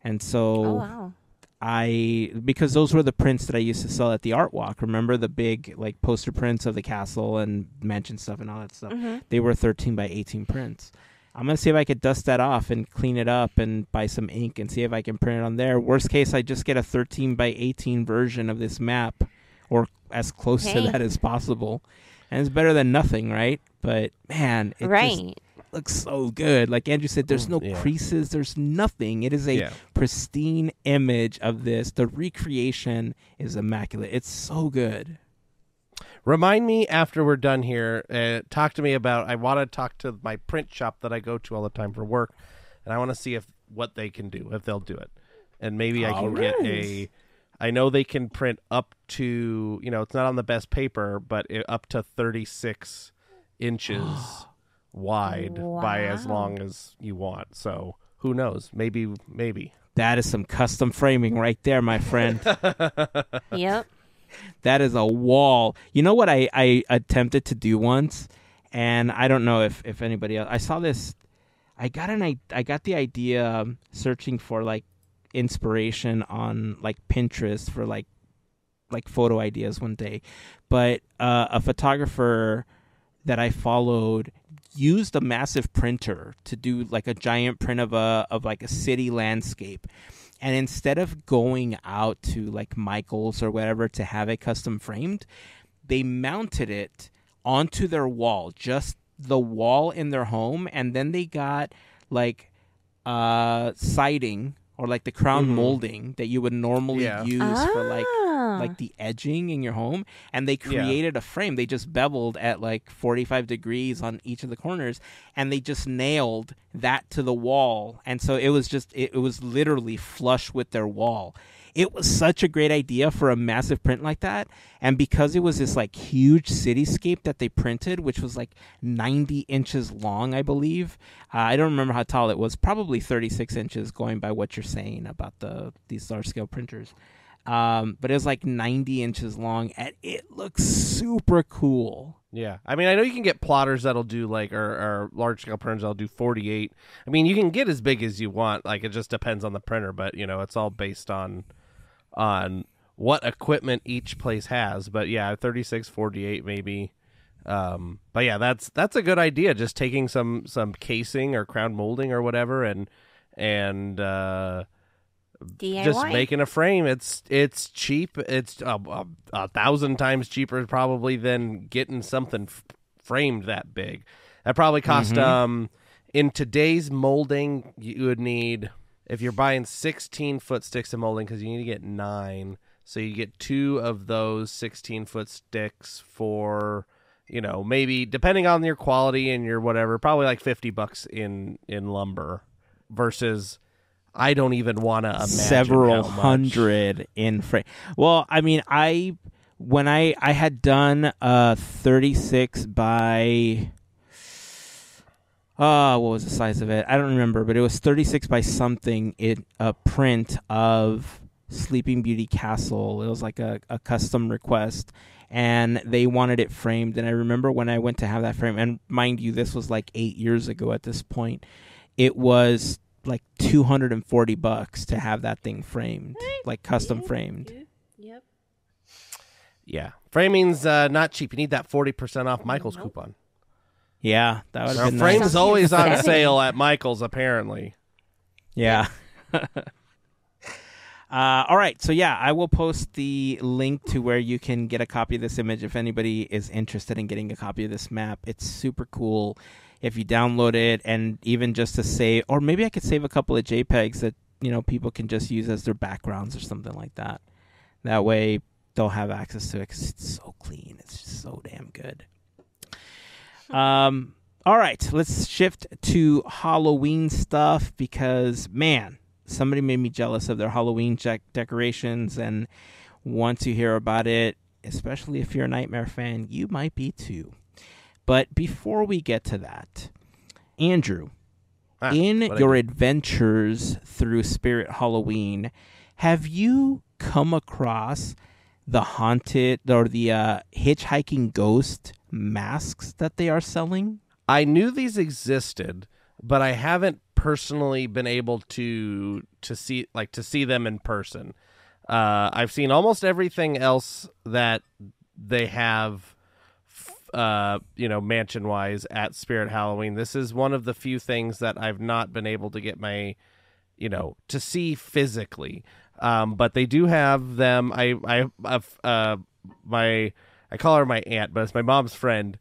and so. Oh wow. Because those were the prints that I used to sell at the Art Walk. Remember the big like poster prints of the castle and mansion stuff and all that stuff? Mm-hmm. They were 13 by 18 prints. I'm going to see if I could dust that off and clean it up and buy some ink and see if I can print it on there. Worst case, I just get a 13 by 18 version of this map, or as close to that as possible. And it's better than nothing, right? But man, it just looks so good. Like Andrew said, there's no creases, there's nothing. It is a pristine image of this. The recreation is immaculate. It's so good. Remind me after we're done here, talk to me about, I want to talk to my print shop that I go to all the time for work, and I want to see what they can do, if they'll do it. And maybe I can get I know they can print up to, you know, it's not on the best paper, but up to 36 inches wide by as long as you want. So who knows? Maybe. That is some custom framing right there, my friend. Yep. That is a wall. You know what I attempted to do once, and I don't know if anybody else. I saw this. I got the idea searching for like inspiration on like Pinterest for like photo ideas one day, but a photographer that I followed used a massive printer to do like a giant print of like a city landscape. And instead of going out to like Michael's or whatever to have it custom framed, they mounted it onto their wall, just the wall in their home. And then they got like siding or like the crown molding that you would normally use for like the edging in your home, and they created a frame. They just beveled at like 45 degrees on each of the corners, and they just nailed that to the wall. And so it was literally flush with their wall. it was such a great idea for a massive print like that. And because it was this like huge cityscape that they printed, which was like 90 inches long, I believe. I don't remember how tall it was, probably 36 inches going by what you're saying about these large scale printers. But it was like 90 inches long, and it looks super cool. Yeah. I mean, I know you can get plotters that'll do like, or large scale printers that'll do 48. I mean, you can get as big as you want. Like, it just depends on the printer, but it's all based on what equipment each place has. But yeah, 36, 48 maybe. But yeah, that's a good idea. Just taking some casing or crown molding or whatever, and DIY. just making a frame. It's cheap. It's 1,000 times cheaper probably than getting something framed that big. That probably cost in today's molding, you would need, if you're buying 16-foot sticks of molding, because you need to get 9, so you get 2 of those 16-foot sticks for, maybe depending on your quality and your whatever, probably like $50 in lumber, versus I don't even want to imagine several how much. hundred in frame. Well, I mean, when I had done 36 by what was the size of it? I don't remember, but it was 36 by something. A print of Sleeping Beauty Castle. It was like a custom request, and they wanted it framed. And I remember when I went to have that frame, and mind you, this was like 8 years ago at this point. It was like $240 to have that thing framed, like custom framed. Yep. Yeah, framing's not cheap. You need that 40% off Michael's coupon. Yeah, that would have been frame's nice. always on sale at Michael's, apparently. Yeah. All right, so yeah, I will post the link to where you can get a copy of this image if anybody is interested in getting a copy of this map. It's super cool. If you download it, and even just to save, or maybe I could save a couple of JPEGs that people can just use as their backgrounds or something like that. That way they'll have access to it, because it's so clean. It's just so damn good. All right, let's shift to Halloween stuff, because man, somebody made me jealous of their Halloween decorations, and once you hear about it, especially if you're a Nightmare fan, you might be too. But before we get to that, Andrew, in your adventures through Spirit Halloween, have you come across the haunted or the hitchhiking ghost masks that they are selling? I knew these existed, but I haven't personally been able to see them in person. I've seen almost everything else that they have, mansion wise at Spirit Halloween. This is one of the few things that I've not been able to get my, to see physically. But they do have them. I call her my aunt, but it's my mom's friend.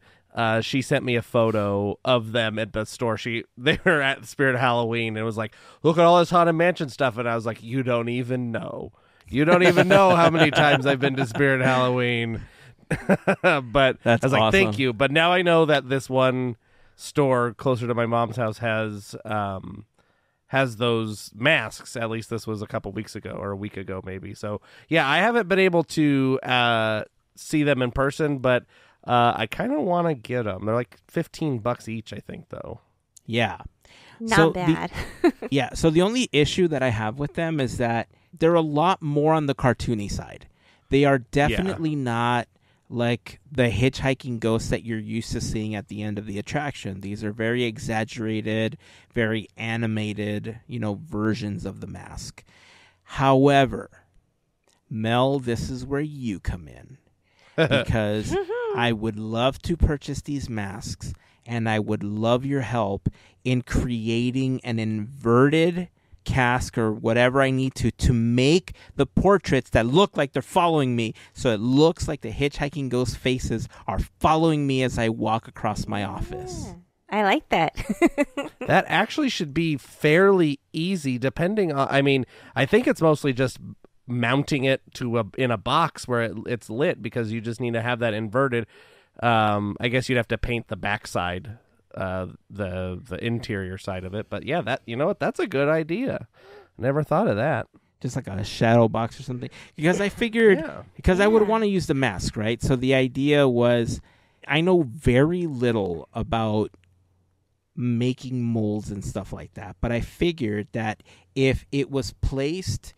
She sent me a photo of them at the store. They were at Spirit Halloween, and it was like, look at all this Haunted Mansion stuff. And I was like, you don't even know. You don't even know how many times I've been to Spirit Halloween. But that's I was like, awesome. thank you. But now I know that this one store closer to my mom's house has those masks. At least this was a couple weeks ago, or a week ago maybe. So yeah, I haven't been able to see them in person, but I kind of want to get them. They're like $15 each, I think, though. Yeah. Not bad. Yeah. So the only issue that I have with them is that they're a lot more on the cartoony side. They are definitely not like the hitchhiking ghosts that you're used to seeing at the end of the attraction. These are very exaggerated, very animated, versions of the mask. However, Mel, this is where you come in. Because I would love to purchase these masks, and I would love your help in creating an inverted cask or whatever I need to make the portraits that look like they're following me, so it looks like the hitchhiking ghost faces are following me as I walk across my office. I like that. That actually should be fairly easy, depending on, I think it's mostly just mounting it in a box where it's lit, because you just need to have that inverted. I guess you'd have to paint the backside, the interior side of it. But yeah, that, that's a good idea. Never thought of that. just like a shadow box or something. Because I figured, because I would want to use the mask, right? So the idea was, I know very little about making molds and stuff like that, but I figured that if it was placed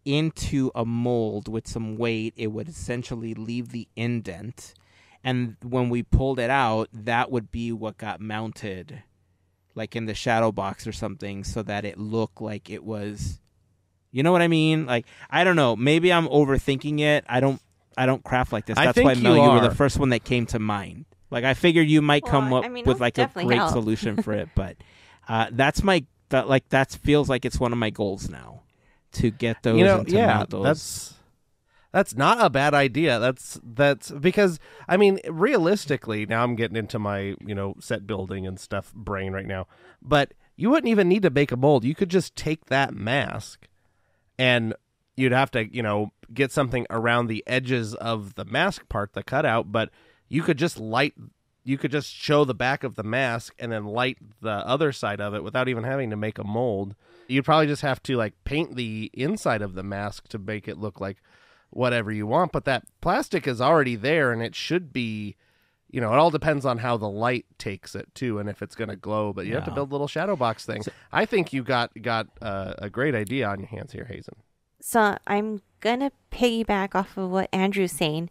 into a mold with some weight, it would essentially leave the indent, and when we pulled it out, that would be what got mounted, like in the shadow box or something, so that it looked like it was, you know what I mean? Like, I don't know, maybe I'm overthinking it. I don't craft like this. That's why, Mel, you were the first one that came to mind. Like, I figured you might come up with like a great solution for it, but that feels like it's one of my goals now, to get those and to mount those. That's not a bad idea. That's because, I mean, realistically, now I'm getting into my, set building and stuff brain right now, but you wouldn't even need to make a mold. You could just take that mask and you'd have to, get something around the edges of the mask part, the cutout, but you could just show the back of the mask and then light the other side of it without even having to make a mold. You'd probably just have to paint the inside of the mask to make it look like whatever you want, but that plastic is already there and it should be, it all depends on how the light takes it too and if it's going to glow, but you have to build a little shadow box thing. I think you got a great idea on your hands here, Hazen. So I'm going to piggyback off of what Andrew's saying.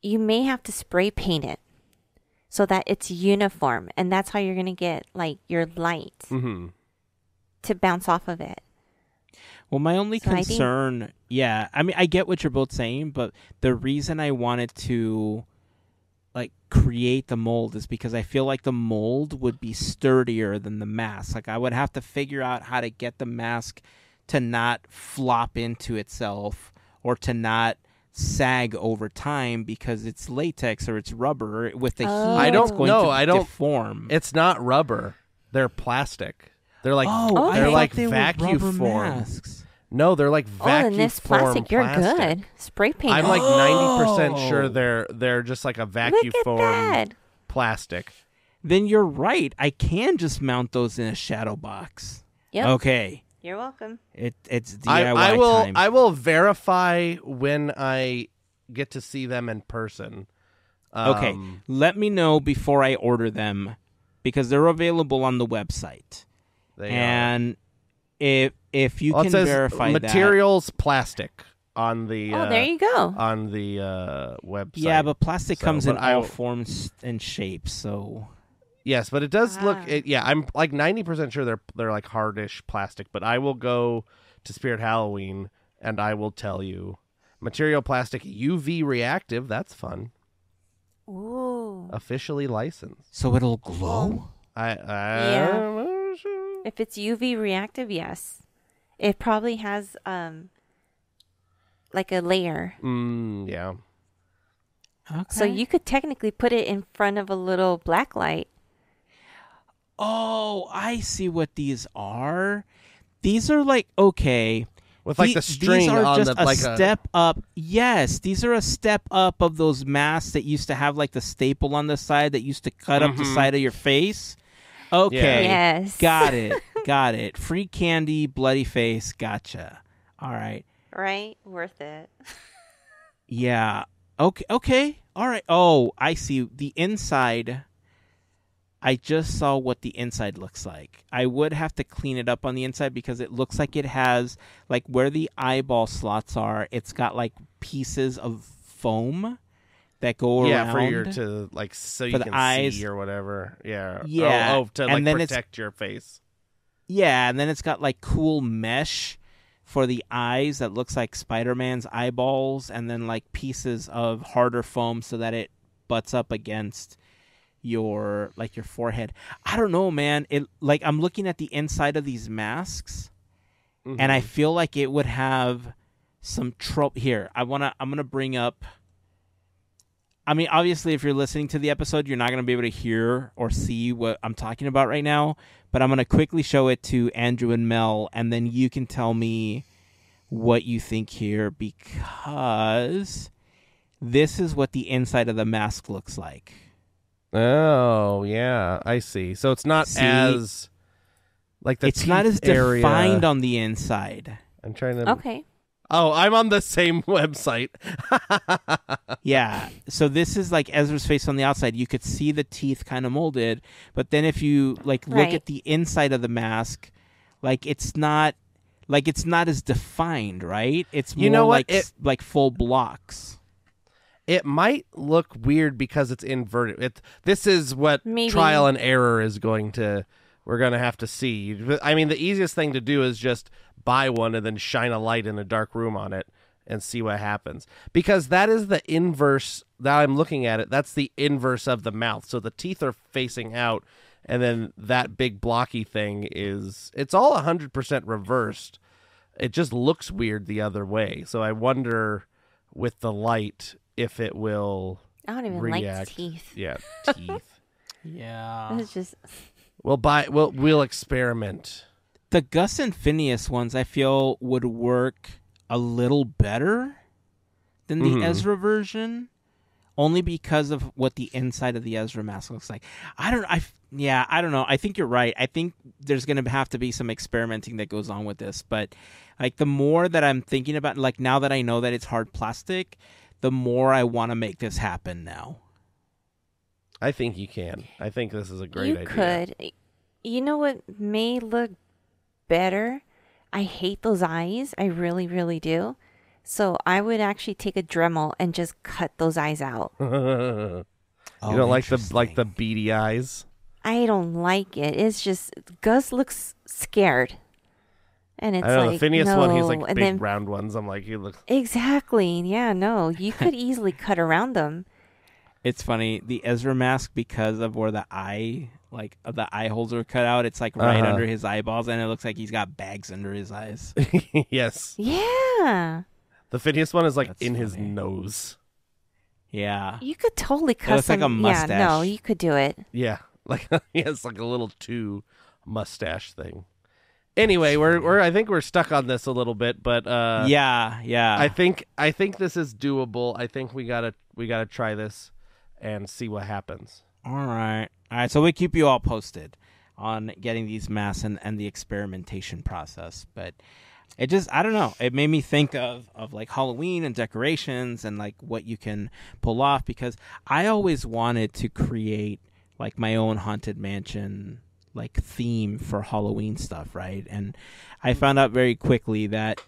You may have to spray paint it so that it's uniform, and that's how you're going to get your light to bounce off of it. Well, my only concern, I mean, I get what you're both saying, but the reason I wanted to create the mold is because I feel like the mold would be sturdier than the mask. Like, I would have to figure out how to get the mask to not flop into itself or to not sag over time because it's latex or it's rubber. With the heat, it's going to deform. It's not rubber. They're plastic. They're vacuum form masks. No, they're like vacuum then this form plastic. You're good. Spray paint. I'm 90% sure they're just like a vacuum form plastic. Then you're right. I can just mount those in a shadow box. Yep. Okay. You're welcome. It's DIY time. I will verify when I get to see them in person. Okay. Let me know before I order them because they're available on the website. They are. If you can verify materials plastic on the there you go. On the website. Yeah, but plastic comes in all forms and shapes, so yes, but it does look I'm 90% sure they're like hardish plastic, but I will go to Spirit Halloween and I will tell you. Material plastic, UV reactive, that's fun. Ooh. Officially licensed. So it'll glow? Yeah. If it's UV reactive, yes. It probably has like a layer. Yeah. Okay. So you could technically put it in front of a little black light. Oh, I see what these are. These are okay. With the string these are on just a step up. Yes, these are a step up of those masks that used to have the staple on the side that used to cut up the side of your face. Okay. Yeah. Yes. Got it. Free candy, bloody face. Gotcha. All right. Right? Worth it. Yeah. Okay. All right. Oh, I see. The inside. I just saw what the inside looks like. I would have to clean it up on the inside because it looks like it has, where the eyeball slots are, it's got, pieces of foam that go around. So you can eyes. See or whatever. Yeah. Yeah. To protect your face. Yeah, and then it's got cool mesh for the eyes that looks like Spider-Man's eyeballs, and then pieces of harder foam so that it butts up against your forehead. I don't know, man. It I'm looking at the inside of these masks, and I feel like it would have some trouble. Here, I'm gonna bring up. I mean, obviously, if you're listening to the episode, you're not going to be able to hear or see what I'm talking about right now. But I'm going to quickly show it to Andrew and Mel, and then you can tell me what you think here, because this is what the inside of the mask looks like. Oh, yeah, I see. So it's not as... it's not as area. defined on the inside. I'm trying to. Okay. Oh, I'm on the same website. Yeah. So this is like Ezra's face on the outside. You could see the teeth kind of molded, but then if you like look Right. at the inside of the mask, like it's not as defined, right? It's more You know what? like full blocks. It might look weird because it's inverted. This is what Maybe. trial and error is going to. We're going to have to see. I mean, the easiest thing to do is just buy one and then shine a light in a dark room on it and see what happens. Because that is the inverse. Now I'm looking at it. That's the inverse of the mouth. So the teeth are facing out, and then that big blocky thing it's all 100% reversed. It just looks weird the other way. So I wonder with the light if it will I don't even react. like teeth. Yeah, teeth. Yeah. It's just We'll experiment. The Gus and Phineas ones I feel would work a little better than the Ezra version, only because of what the inside of the Ezra mask looks like. I don't know. I think you're right. I think there's going to have to be some experimenting that goes on with this, but like the more that I'm thinking about, like now that I know that it's hard plastic, the more I want to make this happen now. I think you can. I think this is a great idea. You could. You know what may look better? I hate those eyes. I really, really do. So I would actually take a Dremel and just cut those eyes out. You don't like the beady eyes? I don't like it. It's just Gus looks scared. And it's I know like, the Phineas no. one, he's like and big then, round ones. I'm like, he looks. Exactly. Yeah, no. You could easily cut around them. It's funny, the Ezra mask, because of where the eye holes are cut out, it's like right under his eyeballs, and it looks like he's got bags under his eyes. Yes. Yeah. The Phineas one is like That's in his funny. nose. Yeah. You could totally cut looks like a mustache. Yeah, no, you could do it. Yeah, like he has like a little two mustache thing. Anyway, I think we're stuck on this a little bit, but yeah. I think this is doable. I think we gotta try this and see what happens. All right. So we keep you all posted on getting these masks and the experimentation process. But it just, I don't know. It made me think of like Halloween and decorations and like what you can pull off, because I always wanted to create like my own haunted mansion like theme for Halloween stuff, right? And I found out very quickly that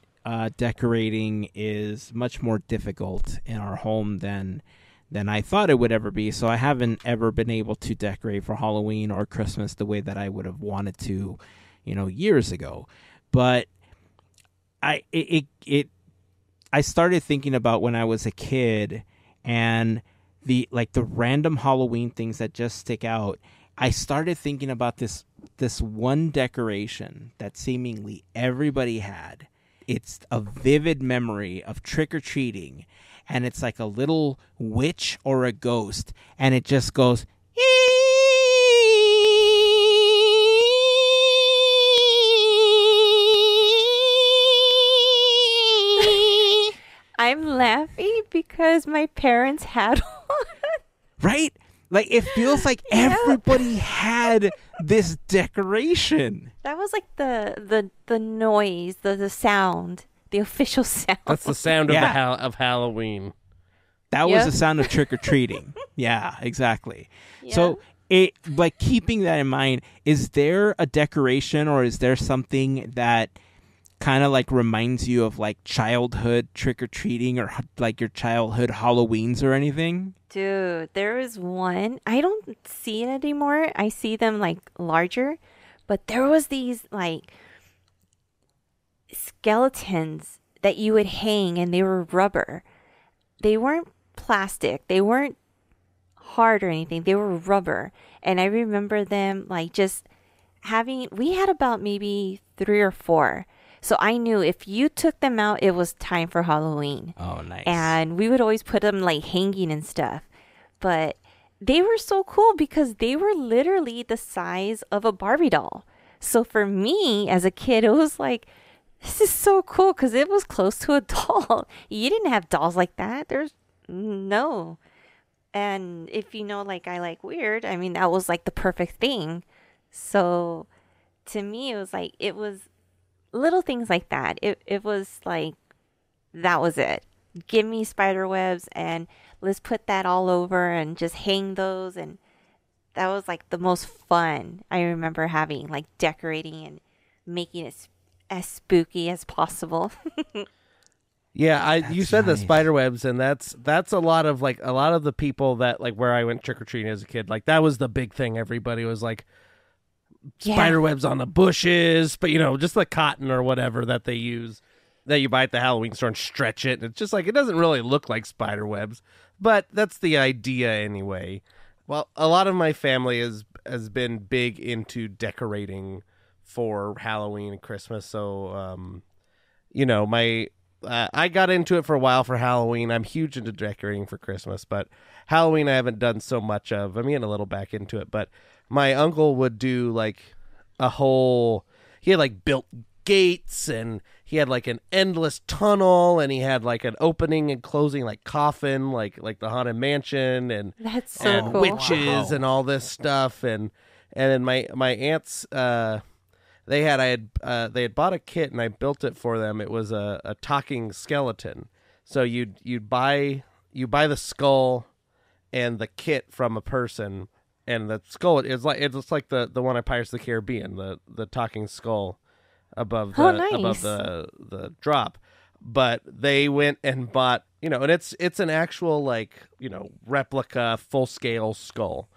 decorating is much more difficult in our home than I thought it would ever be. So I haven't ever been able to decorate for Halloween or Christmas the way that I would have wanted to, years ago. But I started thinking about when I was a kid and the random Halloween things that just stick out. I started thinking about this one decoration that seemingly everybody had. It's a vivid memory of trick-or-treating, and it's like a little witch or a ghost, and it just goes... I'm laughing because my parents had one. Right? Like, it feels like everybody had this decoration. That was like the noise, the sound, the official sound. That's the sound of Halloween. That was the sound of trick-or-treating. Yeah, exactly. Yeah. So, keeping that in mind, is there a decoration or is there something that kind of like reminds you of like childhood trick-or-treating or like your childhood Halloweens or anything? Dude, there is one. I don't see it anymore. I see them like larger, but there was these like skeletons that you would hang, and they were rubber. They weren't plastic. They weren't hard or anything. They were rubber. And I remember them like just we had about maybe 3 or 4. So I knew if you took them out, it was time for Halloween. Oh, nice. And we would always put them like hanging and stuff. But they were so cool because they were literally the size of a Barbie doll. So for me as a kid, it was like, this is so cool because it was close to a doll. You didn't have dolls like that. There's no. And if you know, like I like weird, I mean, that was like the perfect thing. So to me, it was like, little things like that. It was like, that was it. Give me spider webs and let's put that all over and just hang those. And that was like the most fun I remember having, like decorating and making it as spooky as possible. Yeah, you said nice. the spider webs, and that's a lot of the people that like where I went trick or treating as a kid. Like that was the big thing. Everybody was like spider webs on the bushes, but just the cotton or whatever that they use that you buy at the Halloween store and stretch it. And it's just like it doesn't really look like spider webs, but that's the idea anyway. Well, a lot of my family has been big into decorating for Halloween and Christmas, so I got into it for a while for Halloween. I'm huge into decorating for Christmas, but Halloween I haven't done so much of. I'm getting a little back into it, but my uncle would do like he had like built gates, and he had like an endless tunnel, and he had like an opening and closing like coffin, like the Haunted Mansion, and that's so cool. Witches and all this stuff, and then my aunts they had bought a kit, and I built it for them. It was a talking skeleton. So you'd buy the skull and the kit from a person, and the skull it's like the one on Pirates of the Caribbean, the talking skull above the drop. But they went and bought, and it's an actual like, replica full scale skull.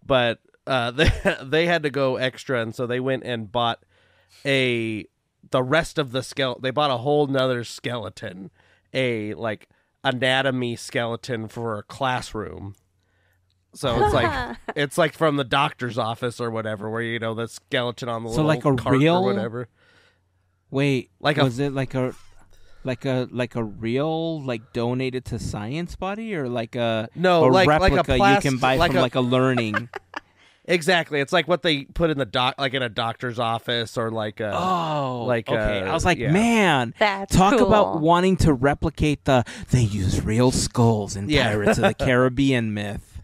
But they had to go extra, and so they went and bought the rest of the skeleton. They bought a whole nother skeleton, a like anatomy skeleton for a classroom. So it's like from the doctor's office or whatever, where the skeleton on the little like a cart real or whatever. Wait, was it like a real like donated to science body, or like a replica you can buy from like a learning? Exactly, it's like what they put in in a doctor's office, or like a okay. I was like, yeah. Man, that's talk cool. about wanting to replicate they use real skulls in Pirates of the Caribbean myth,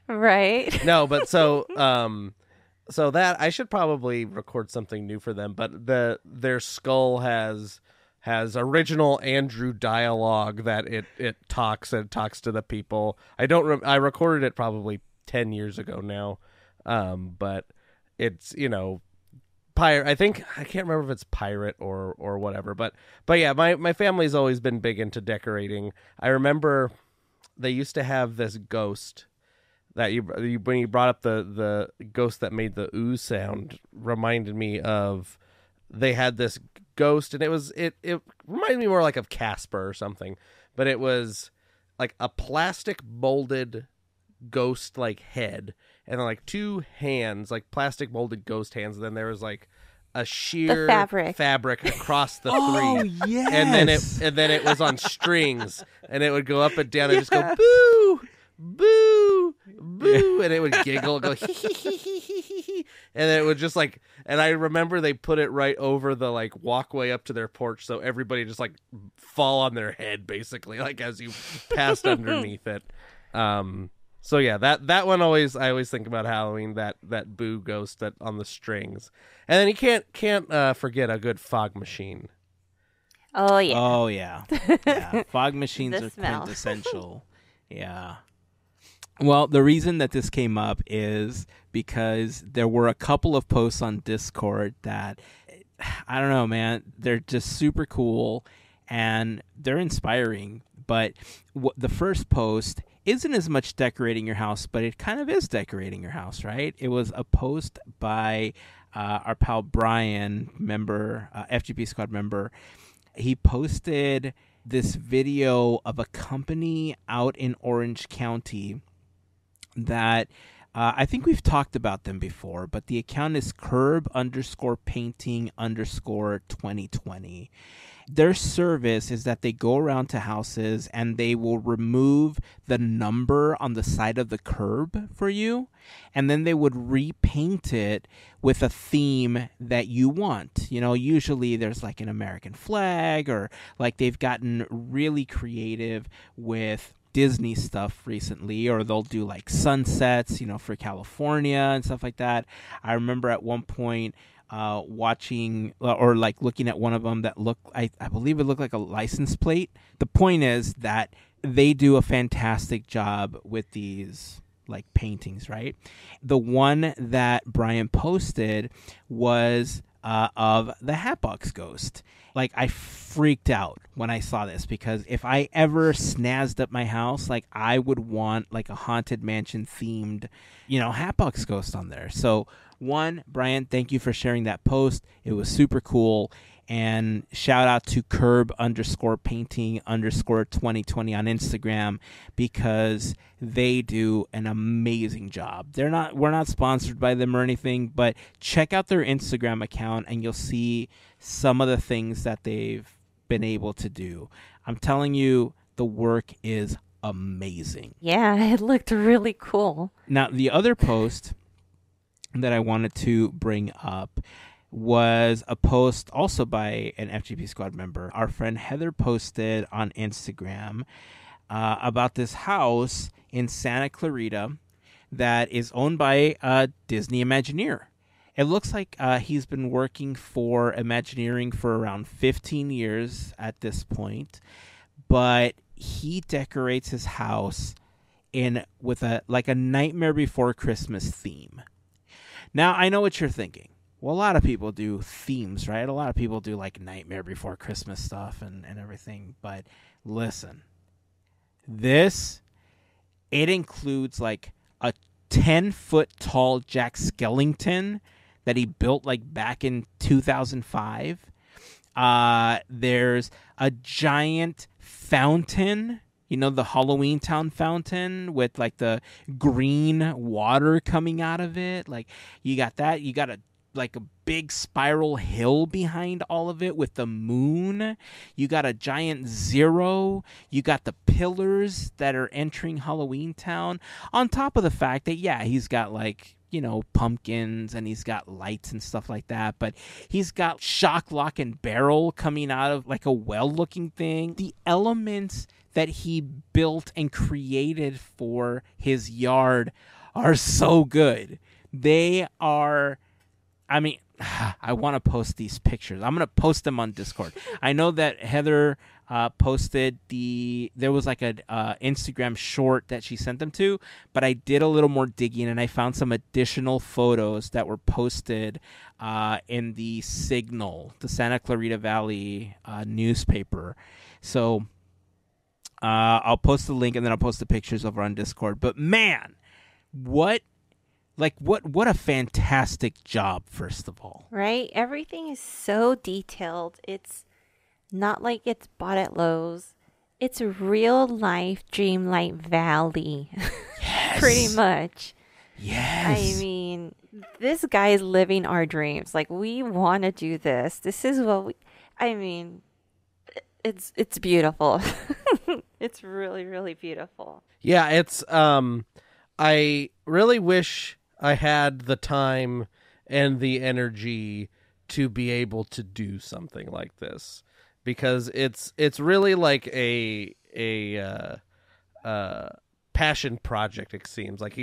right? No, but so that I should probably record something new for them. But their skull has original Andrew dialogue that it talks to the people. I recorded it probably 10 years ago now. But it's, pirate. I can't remember if it's pirate or whatever, but yeah, my family's always been big into decorating. I remember they used to have this ghost that when you brought up the ghost that made the ooh sound, reminded me of, they had this ghost, and it reminded me more like of Casper or something, but it was like a plastic molded ghost like head, and then like two hands, like plastic molded ghost hands, and then there was like a sheer fabric across the three. Yes. And then it was on strings, and it would go up and down and just go boo, boo, boo, and it would giggle, go hee hee hee hee hee hee, and it would just like, and I remember they put it right over the like walkway up to their porch, so everybody just like fall on their head basically, like as you passed underneath it. So yeah, that one I always think about Halloween, that boo ghost that on the strings, and then you can't forget a good fog machine. Oh yeah. Oh yeah. Yeah. Fog machines are smell. Quintessential. Yeah. Well, the reason that this came up is because there were a couple of posts on Discord that, I don't know, man, they're just super cool and they're inspiring. But the first post isn't as much decorating your house, but it kind of is decorating your house, right? It was a post by our pal Brian, member, FGP Squad member. He posted this video of a company out in Orange County that I think we've talked about them before, but the account is curb_painting_2020. Their service is that they go around to houses and they will remove the number on the side of the curb for you, and then they would repaint it with a theme that you want. Usually there's like an American flag, or like they've gotten really creative with Disney stuff recently, or they'll do like sunsets, for California and stuff like that. I remember at one point watching or like looking at one of them that looked, I believe it looked like a license plate. The point is that they do a fantastic job with these like paintings, right? The one that Brian posted was of the Hatbox Ghost. Like, I freaked out when I saw this, because if I ever snazzed up my house, like, I would want like a Haunted Mansion themed, Hatbox Ghost on there. So one, Brian, thank you for sharing that post. It was super cool. And shout out to curb_painting_2020 on Instagram, because they do an amazing job. We're not sponsored by them or anything, but check out their Instagram account and you'll see some of the things that they've been able to do. I'm telling you, the work is amazing. Yeah, it looked really cool. Now, the other post that I wanted to bring up was a post also by an FGP Squad member. Our friend Heather posted on Instagram about this house in Santa Clarita that is owned by a Disney Imagineer. It looks like he's been working for Imagineering for around 15 years at this point, but he decorates his house with a Nightmare Before Christmas theme. Now, I know what you're thinking. Well, a lot of people do themes, right? A lot of people do like Nightmare Before Christmas stuff and everything. But listen, it includes like a 10-foot tall Jack Skellington that he built like back in 2005. There's a giant fountain, the Halloween Town fountain with like the green water coming out of it. Like, you got that. You got a big spiral hill behind all of it with the moon. You got a giant zero. You got the pillars that are entering Halloween Town. On top of the fact that, yeah, he's got like, pumpkins and he's got lights and stuff like that. But he's got shock, lock, and barrel coming out of like a well-looking thing. The elements that he built and created for his yard are so good. They are... I want to post these pictures. I'm going to post them on Discord. I know that Heather posted there was like an Instagram short that she sent them to, but I did a little more digging and I found some additional photos that were posted in the Signal, the Santa Clarita Valley newspaper. So I'll post the link and then I'll post the pictures over on Discord. But man, what a fantastic job, first of all. Right? Everything is so detailed. It's not like it's bought at Lowe's. It's a real life Dreamlight Valley. Yes. Pretty much. Yes. I mean, this guy is living our dreams. Like, we want to do this. This is what it's beautiful. It's really, really beautiful. Yeah, it's I really wish I had the time and the energy to be able to do something like this, because it's really like a passion project. It seems like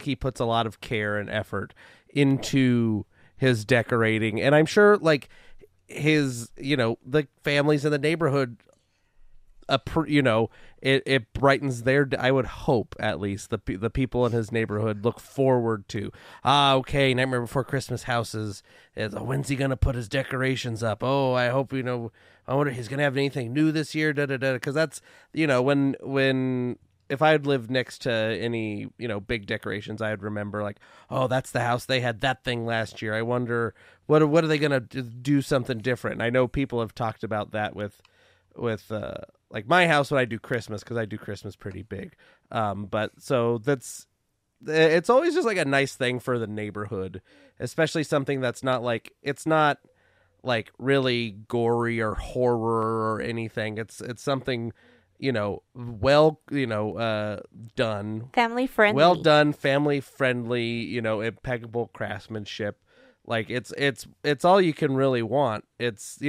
he puts a lot of care and effort into his decorating, and I'm sure like his the families in the neighborhood it brightens their, I would hope at least the people in his neighborhood look forward to, okay, Nightmare Before Christmas houses, when's he gonna put his decorations up? Oh, I hope I wonder if he's gonna have anything new this year, because that's when if I had lived next to any big decorations, I'd remember like, oh, that's the house, they had that thing last year, I wonder what are they gonna do something different. And I know people have talked about that with like my house when I do Christmas, because I do Christmas pretty big. But so it's always just like a nice thing for the neighborhood, especially something that's not like, it's not like really gory or horror or anything. It's something, well, done. Family friendly. Well done, family friendly, impeccable craftsmanship. Like it's all you can really want. It's,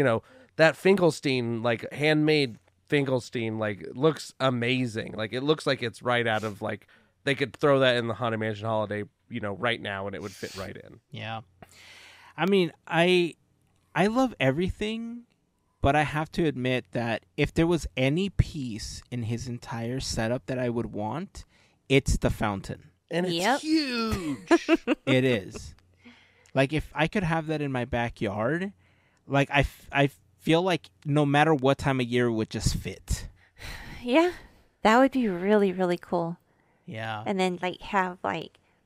that Finkelstein like handmade Finkelstein like looks amazing. Like it looks like it's right out of like they could throw that in the Haunted Mansion Holiday, right now, and it would fit right in. Yeah. I mean, I love everything, but I have to admit that if there was any piece in his entire setup that I would want, it's the fountain. And it's huge. It is. Like, if I could have that in my backyard, like, I feel like no matter what time of year it would just fit. Yeah, that would be really, really cool. Yeah. And then,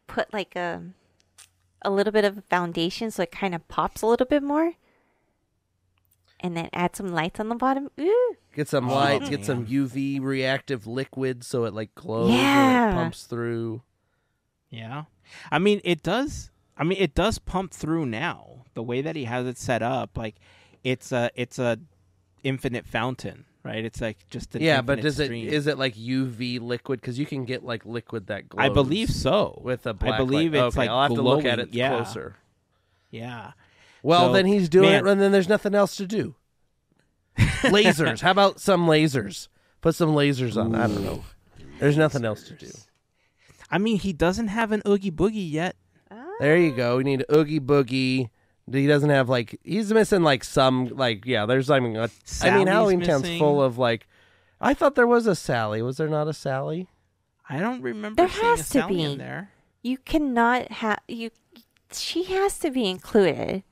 put, a little bit of a foundation so it kind of pops a little bit more. And then add some lights on the bottom. Ooh. Get some lights, get some UV reactive liquid so it, glows when it pumps through. Yeah. I mean, it does pump through now. The way that he has it set up, it's a infinite fountain, right? It's just an but is stream. it like UV liquid? Because you can get liquid that glows. I believe so. With a black I believe light. it's I'll have glowing. to look at it closer. Yeah. Well, So, then he's doing man. it, and then there's nothing else to do. Lasers. How about some lasers? Put some lasers on. I don't know. There's nothing else to do. I mean, he doesn't have an Oogie Boogie yet. There you go. We need Oogie Boogie. He doesn't have he's missing some there's Halloween Town's missing. full of I thought there was a Sally. Was there not a Sally? I don't remember There seeing a has to Sally be. in there. You cannot have she has to be included.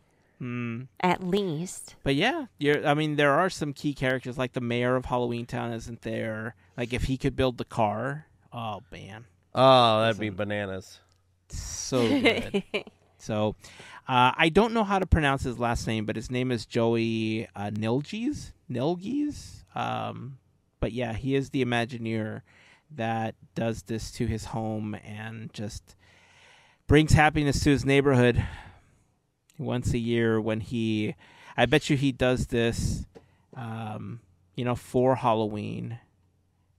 At least. But yeah, there are some key characters, like the mayor of Halloween Town isn't there. Like, if he could build the car, oh man, Oh, that'd be bananas. so good. So, I don't know how to pronounce his last name, but his name is Joey Nilgies. But yeah, he is the Imagineer that does this to his home and just brings happiness to his neighborhood. Once a year I bet you he does this, for Halloween,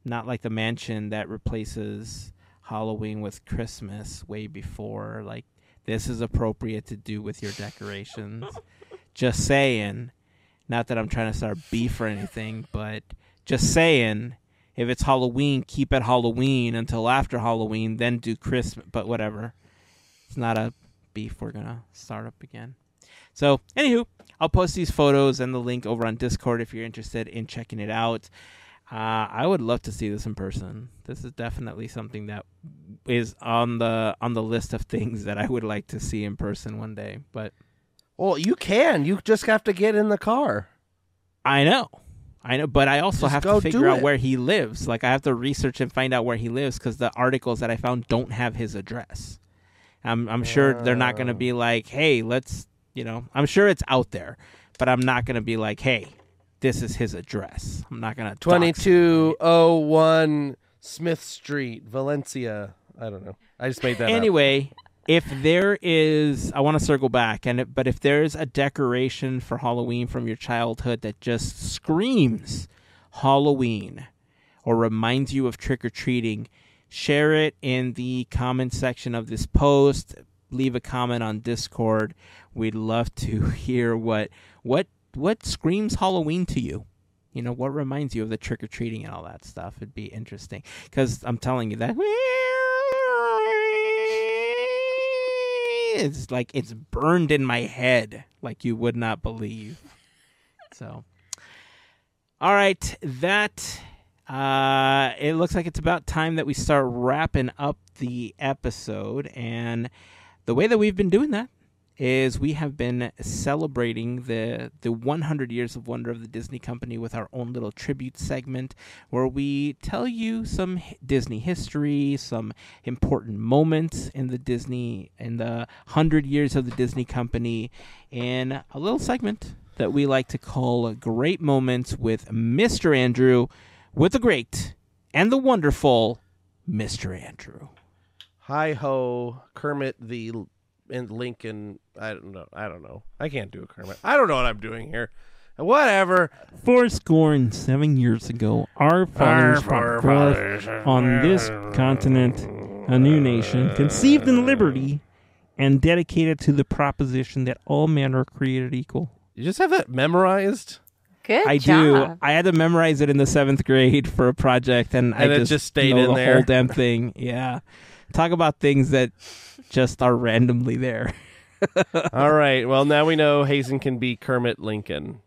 not like the mansion that replaces Halloween with Christmas way before. Like, this is appropriate to do with your decorations. Just saying, not that I'm trying to start beef or anything, but just saying, if it's Halloween, keep it Halloween until after Halloween, then do Christmas, but whatever. It's not a beef we're gonna start up again. So anywho, I'll post these photos and the link over on Discord if you're interested in checking it out. I would love to see this in person. This is definitely something that is on the list of things that I would like to see in person one day. But you can. You just have to get in the car. I know, but I also have to figure out where he lives. I have to research and find out where he lives because the articles that I found don't have his address. I'm sure they're not going to be like, hey, let's, I'm sure it's out there, but I'm not going to be like, hey, this is his address. I'm not going to 2201 Smith Street, Valencia. I don't know. I just made that up. Anyway, if there is, I want to circle back, but if there's a decoration for Halloween from your childhood that just screams Halloween or reminds you of trick-or-treating, share it in the comment section of this post. Leave a comment on Discord. We'd love to hear what screams Halloween to you. What reminds you of the trick-or-treating and all that stuff. It'd be interesting. Because I'm telling you that it's it's burned in my head like you would not believe. So, all right, that... it looks like it's about time that we start wrapping up the episode, and the way that we've been doing that is we have been celebrating the 100 years of wonder of the Disney Company with our own little tribute segment where we tell you some Disney history, some important moments in the 100 years of the Disney Company, in a little segment that we like to call Great Moments with Mr. Andrew, with the great and the wonderful Mr. Andrew. Hi-ho, Kermit and Lincoln. I don't know. I can't do a Kermit. I don't know what I'm doing here. Whatever. 407 years ago, our fathers brought forth on this continent a new nation, conceived in liberty and dedicated to the proposition that all men are created equal. You just have that memorized? Good I job. do. I had to memorize it in the 7th grade for a project, and I just stayed know in the there. whole damn thing. Yeah. Talk about things that just are randomly there. All right. Well, now we know Hazen can be Kermit Lincoln.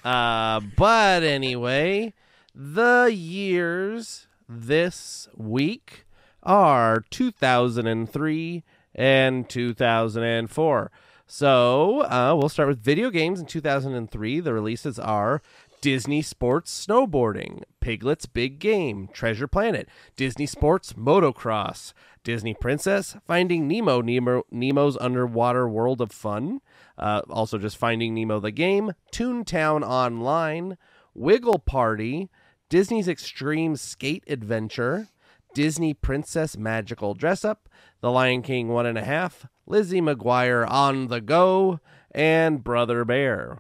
But anyway, the years this week are 2003 and 2004. So we'll start with video games in 2003. The releases are Disney Sports Snowboarding, Piglet's Big Game, Treasure Planet, Disney Sports Motocross, Disney Princess, Finding Nemo, Nemo's Underwater World of Fun, also just Finding Nemo the Game, Toontown Online, Wiggle Party, Disney's Extreme Skate Adventure, Disney Princess Magical Dress Up, The Lion King 1.5, Lizzie McGuire On the Go, and Brother Bear.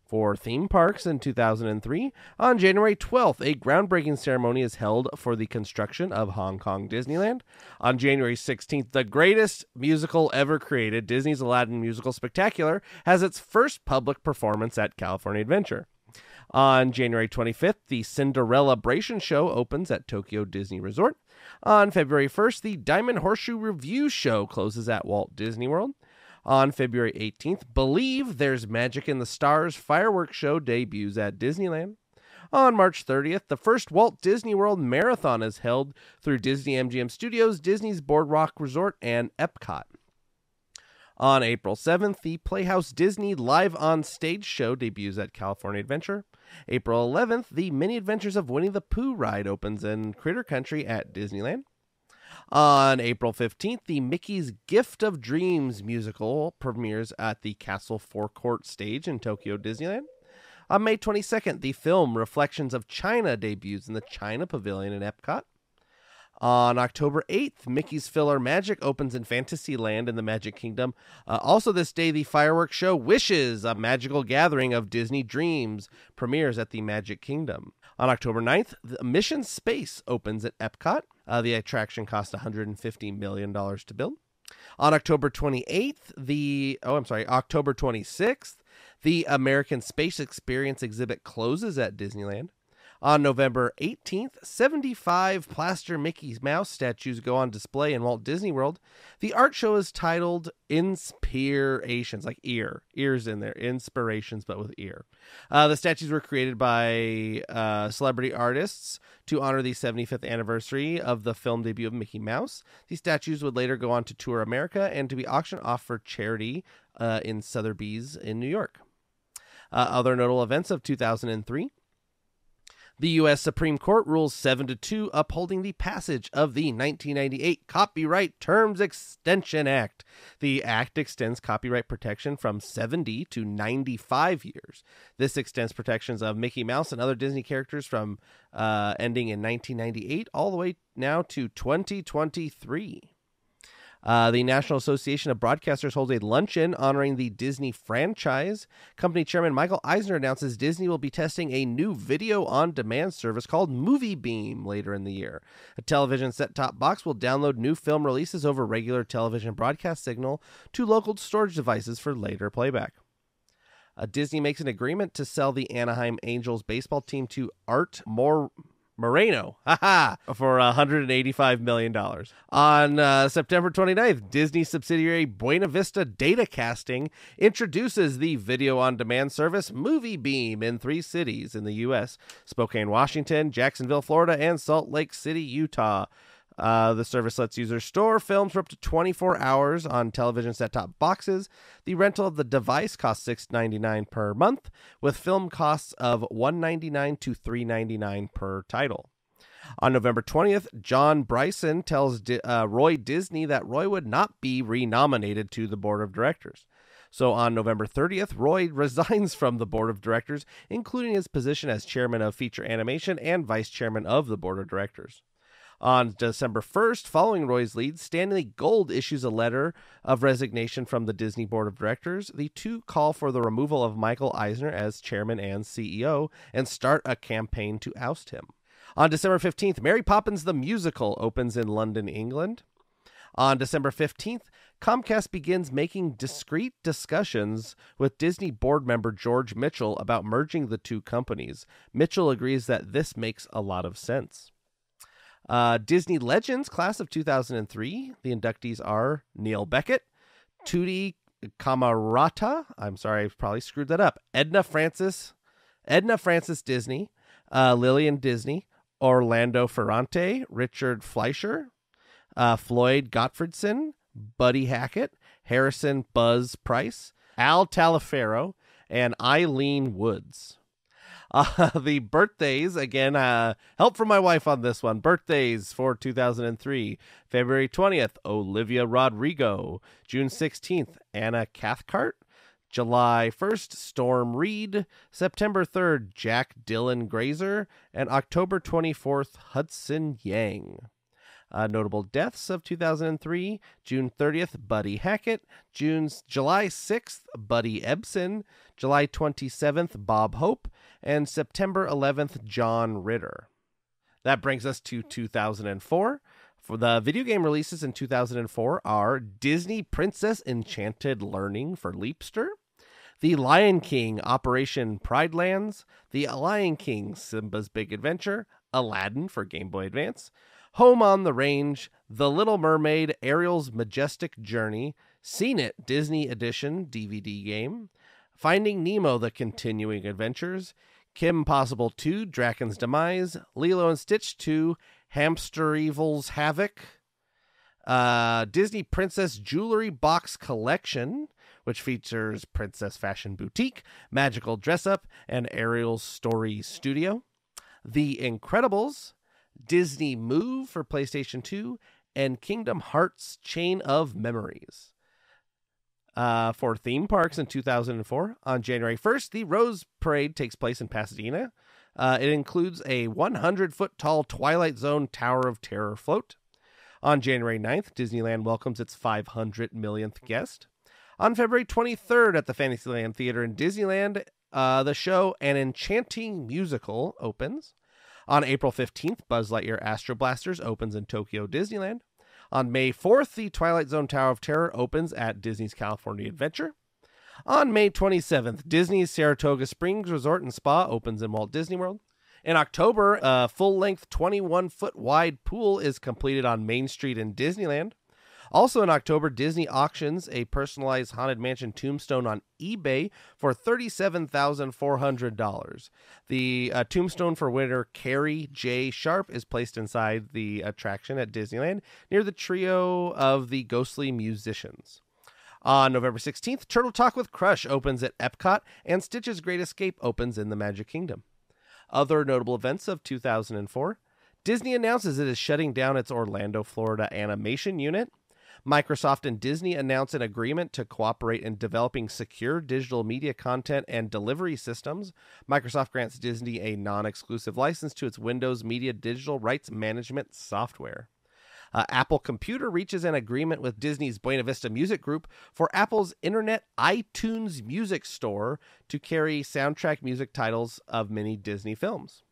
For theme parks in 2003, on January 12th, a groundbreaking ceremony is held for the construction of Hong Kong Disneyland. On January 16th, the greatest musical ever created, Disney's Aladdin Musical Spectacular, has its first public performance at California Adventure. On January 25th, the Cinderella-bration show opens at Tokyo Disney Resort. On February 1st, the Diamond Horseshoe Revue show closes at Walt Disney World. On February 18th, Believe There's Magic in the Stars fireworks show debuts at Disneyland. On March 30th, the first Walt Disney World Marathon is held through Disney MGM Studios, Disney's Boardwalk Resort, and Epcot. On April 7th, the Playhouse Disney Live on Stage show debuts at California Adventure. April 11th, the Mini Adventures of Winnie the Pooh ride opens in Critter Country at Disneyland. On April 15th, the Mickey's Gift of Dreams musical premieres at the Castle Forecourt stage in Tokyo Disneyland. On May 22nd, the film Reflections of China debuts in the China Pavilion in Epcot. On October 8th, Mickey's Filler Magic opens in Fantasyland in the Magic Kingdom. Also this day, the fireworks show Wishes, a magical gathering of Disney Dreams, premieres at the Magic Kingdom. On October 9th, the Mission Space opens at Epcot. The attraction cost $150 million to build. On October 26th, the American Space Experience exhibit closes at Disneyland. On November 18th, 75 plaster Mickey Mouse statues go on display in Walt Disney World. The art show is titled Inspirations, like ears in there, inspirations, but with ear. The statues were created by celebrity artists to honor the 75th anniversary of the film debut of Mickey Mouse. These statues would later go on to tour America and to be auctioned off for charity in Sotheby's in New York. Other notable events of 2003. The U.S. Supreme Court rules 7-2, upholding the passage of the 1998 Copyright Terms Extension Act. The act extends copyright protection from 70 to 95 years. This extends protections of Mickey Mouse and other Disney characters from ending in 1998 all the way now to 2023. The National Association of Broadcasters holds a luncheon honoring the Disney franchise. Company chairman Michael Eisner announces Disney will be testing a new video-on-demand service called MovieBeam later in the year. A television set-top box will download new film releases over regular television broadcast signal to local storage devices for later playback. Disney makes an agreement to sell the Anaheim Angels baseball team to Art Moreno, for $185 million. On September 29th, Disney subsidiary Buena Vista Datacasting introduces the video-on-demand service MovieBeam in 3 cities in the U.S., Spokane, Washington, Jacksonville, Florida, and Salt Lake City, Utah. The service lets users store films for up to 24 hours on television set-top boxes. The rental of the device costs $6.99 per month, with film costs of $1.99 to $3.99 per title. On November 20th, John Bryson tells Roy Disney that Roy would not be renominated to the board of directors. So on November 30th, Roy resigns from the board of directors, including his position as chairman of feature animation and vice chairman of the board of directors. On December 1st, following Roy's lead, Stanley Gold issues a letter of resignation from the Disney Board of Directors. The two call for the removal of Michael Eisner as chairman and CEO and start a campaign to oust him. On December 15th, Mary Poppins the Musical opens in London, England. On December 15th, Comcast begins making discreet discussions with Disney board member George Mitchell about merging the two companies. Mitchell agrees that this makes a lot of sense. Disney Legends class of 2003. The inductees are Neil Beckett, Tootie Camarata. I'm sorry, I probably screwed that up. Edna Francis Disney, Lillian Disney, Orlando Ferrante, Richard Fleischer, Floyd Gottfredson, Buddy Hackett, Harrison Buzz Price, Al Taliaferro, and Eileen Woods. The birthdays, again, help from my wife on this one. Birthdays for 2003. February 20th, Olivia Rodrigo. June 16th, Anna Cathcart. July 1st, Storm Reed. September 3rd, Jack Dylan Grazer. And October 24th, Hudson Yang. Notable deaths of 2003, June 30th, Buddy Hackett, July 6th, Buddy Ebsen, July 27th, Bob Hope, and September 11th, John Ritter. That brings us to 2004. For the video game releases in 2004 are Disney Princess Enchanted Learning for Leapster, The Lion King Operation Pride Lands, The Lion King Simba's Big Adventure, Aladdin for Game Boy Advance, Home on the Range, The Little Mermaid, Ariel's Majestic Journey, Seen It Disney Edition DVD game, Finding Nemo The Continuing Adventures, Kim Possible 2, Draken's Demise, Lilo and Stitch 2, Hamster Evil's Havoc, Disney Princess Jewelry Box Collection, which features Princess Fashion Boutique, Magical Dress Up, and Ariel's Story Studio, The Incredibles, Disney Move for PlayStation 2, and Kingdom Hearts Chain of Memories. For theme parks in 2004, on January 1st, the Rose Parade takes place in Pasadena. It includes a 100-foot-tall Twilight Zone Tower of Terror float. On January 9th, Disneyland welcomes its 500 millionth guest. On February 23rd at the Fantasyland Theater in Disneyland, the show An Enchanting Musical opens. On April 15th, Buzz Lightyear Astro Blasters opens in Tokyo Disneyland. On May 4th, the Twilight Zone Tower of Terror opens at Disney's California Adventure. On May 27th, Disney's Saratoga Springs Resort and Spa opens in Walt Disney World. In October, a full-length 21-foot-wide pool is completed on Main Street in Disneyland. Also in October, Disney auctions a personalized Haunted Mansion tombstone on eBay for $37,400. The tombstone for winner Carrie J. Sharp is placed inside the attraction at Disneyland near the trio of the ghostly musicians. On November 16th, Turtle Talk with Crush opens at Epcot, and Stitch's Great Escape opens in the Magic Kingdom. Other notable events of 2004. Disney announces it is shutting down its Orlando, Florida animation unit. Microsoft and Disney announce an agreement to cooperate in developing secure digital media content and delivery systems. Microsoft grants Disney a non-exclusive license to its Windows Media digital rights management software. Apple Computer reaches an agreement with Disney's Buena Vista Music Group for Apple's Internet iTunes Music Store to carry soundtrack music titles of many Disney films.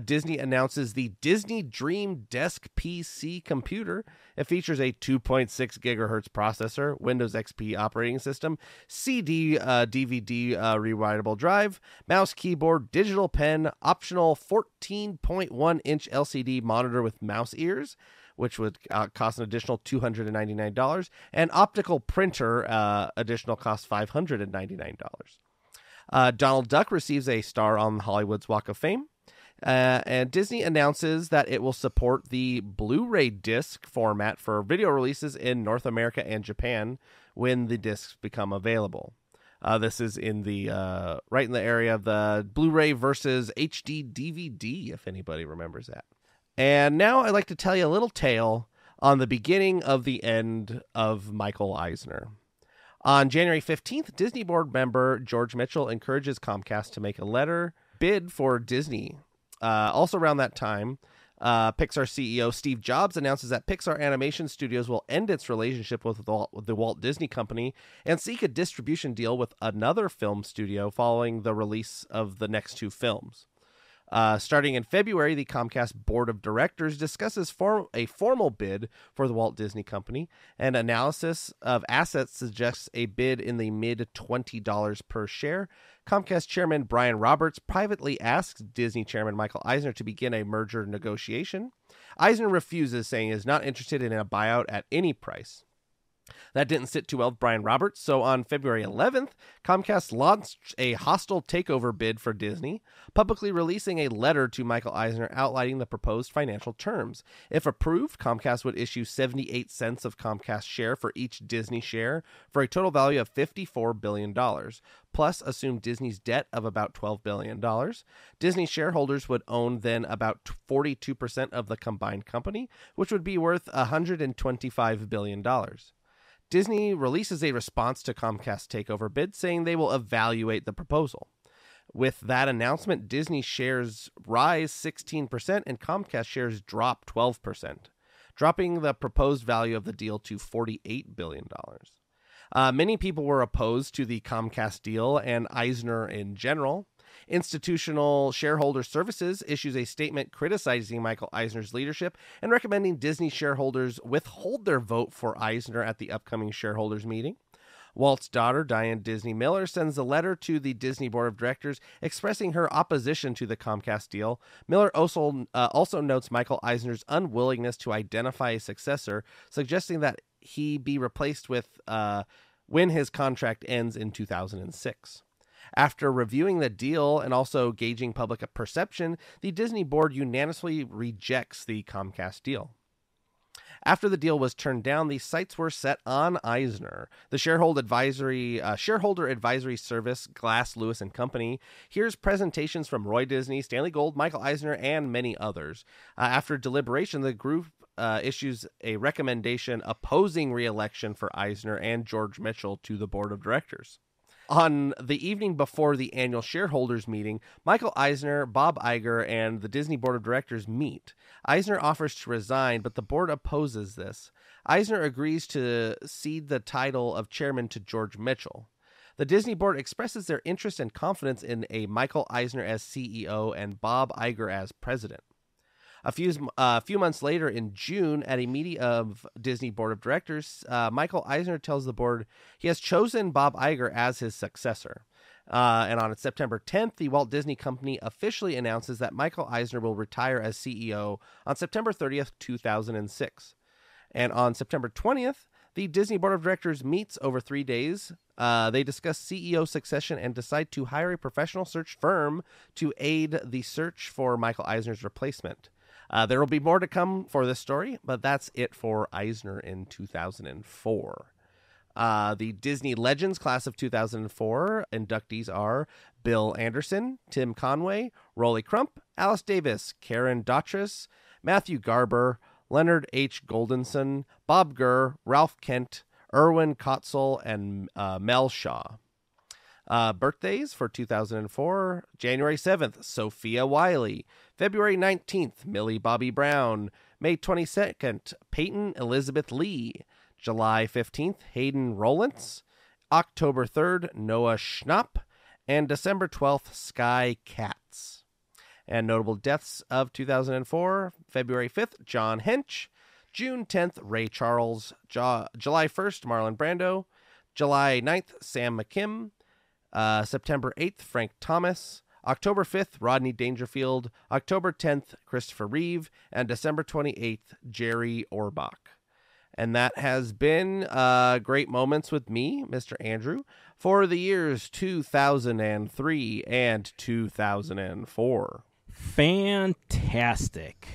Disney announces the Disney Dream Desk PC computer. It features a 2.6 gigahertz processor, Windows XP operating system, CD, DVD rewritable drive, mouse, keyboard, digital pen, optional 14.1-inch LCD monitor with mouse ears, which would cost an additional $299, and optical printer, additional cost $599. Donald Duck receives a star on Hollywood's Walk of Fame. And Disney announces that it will support the Blu-ray disc format for video releases in North America and Japan when the discs become available. This is in the right in the area of the Blu-ray versus HD DVD, if anybody remembers that. And now I'd like to tell you a little tale on the beginning of the end of Michael Eisner. On January 15th, Disney board member George Mitchell encourages Comcast to make a letter bid for Disney. Also around that time, Pixar CEO Steve Jobs announces that Pixar Animation Studios will end its relationship with the Walt Disney Company and seek a distribution deal with another film studio following the release of the next two films. Starting in February, the Comcast Board of Directors discusses a formal bid for the Walt Disney Company, and analysis of assets suggests a bid in the mid-$20 per share. Comcast Chairman Brian Roberts privately asks Disney Chairman Michael Eisner to begin a merger negotiation. Eisner refuses, saying he is not interested in a buyout at any price. That didn't sit too well with Brian Roberts, so on February 11th, Comcast launched a hostile takeover bid for Disney, publicly releasing a letter to Michael Eisner outlining the proposed financial terms. If approved, Comcast would issue 78 cents of Comcast share for each Disney share for a total value of $54 billion, plus assume Disney's debt of about $12 billion. Disney shareholders would own then about 42% of the combined company, which would be worth $125 billion. Disney releases a response to Comcast's takeover bid, saying they will evaluate the proposal. With that announcement, Disney shares rise 16% and Comcast shares drop 12%, dropping the proposed value of the deal to $48 billion. Many people were opposed to the Comcast deal and Eisner in general. Institutional Shareholder Services issues a statement criticizing Michael Eisner's leadership and recommending Disney shareholders withhold their vote for Eisner at the upcoming shareholders meeting. Walt's daughter, Diane Disney Miller, sends a letter to the Disney Board of Directors expressing her opposition to the Comcast deal. Miller also notes Michael Eisner's unwillingness to identify a successor, suggesting that he be replaced with when his contract ends in 2006. After reviewing the deal and also gauging public perception, the Disney board unanimously rejects the Comcast deal. After the deal was turned down, the sights were set on Eisner. The shareholder advisory service, Glass, Lewis & Company, hears presentations from Roy Disney, Stanley Gold, Michael Eisner, and many others. After deliberation, the group issues a recommendation opposing re-election for Eisner and George Mitchell to the board of directors. On the evening before the annual shareholders meeting, Michael Eisner, Bob Iger, and the Disney Board of Directors meet. Eisner offers to resign, but the board opposes this. Eisner agrees to cede the title of chairman to George Mitchell. The Disney board expresses their interest and confidence in a Michael Eisner as CEO and Bob Iger as president. A few months later, in June, at a meeting of Disney Board of Directors, Michael Eisner tells the board he has chosen Bob Iger as his successor. And on September 10th, the Walt Disney Company officially announces that Michael Eisner will retire as CEO on September 30th, 2006. And on September 20th, the Disney Board of Directors meets over 3 days. They discuss CEO succession and decide to hire a professional search firm to aid the search for Michael Eisner's replacement. There will be more to come for this story, but that's it for Eisner in 2004. The Disney Legends class of 2004 inductees are Bill Anderson, Tim Conway, Rolly Crump, Alice Davis, Karen Dottris, Matthew Garber, Leonard H. Goldenson, Bob Gurr, Ralph Kent, Erwin Kotzel, and Mel Shaw. Birthdays for 2004, January 7th, Sophia Wiley. February 19th, Millie Bobby Brown. May 22nd, Peyton Elizabeth Lee. July 15th, Hayden Rollins. October 3rd, Noah Schnapp. And December 12th, Sky Katz. And notable deaths of 2004, February 5th, John Hench. June 10th, Ray Charles. July 1st, Marlon Brando. July 9th, Sam McKim. September 8th, Frank Thomas. October 5th, Rodney Dangerfield. October 10th, Christopher Reeve. And December 28th, Jerry Orbach. And that has been Great Moments with me, Mr. Andrew, for the years 2003 and 2004. Fantastic.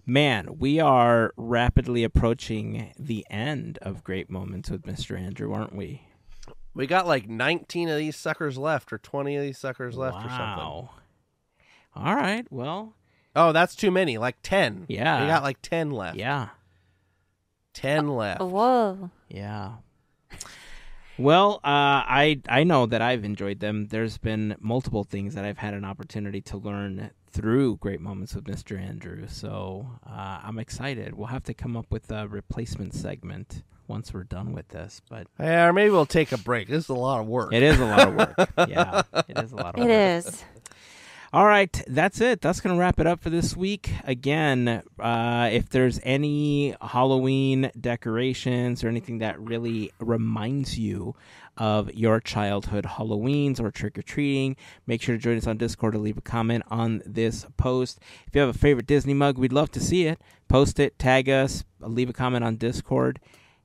Man, we are rapidly approaching the end of Great Moments with Mr. Andrew, aren't we? We got like 19 of these suckers left, or 20 of these suckers left, or something. Wow. All right, well. Oh, that's too many. Like 10. Yeah. We got like 10 left. Yeah. 10 left. Whoa. Yeah. Well, I know that I've enjoyed them. There's been multiple things that I've had an opportunity to learn through Great Moments with Mr. Andrew, so I'm excited. We'll have to come up with a replacement segment once we're done with this. But or maybe we'll take a break. This is a lot of work. It is a lot of work. Yeah, it is a lot of work. It is. All right, that's it. That's going to wrap it up for this week. Again, if there's any Halloween decorations or anything that really reminds you of your childhood Halloweens or trick-or-treating, make sure to join us on Discord or leave a comment on this post. If you have a favorite Disney mug, we'd love to see it. Post it, tag us, leave a comment on Discord.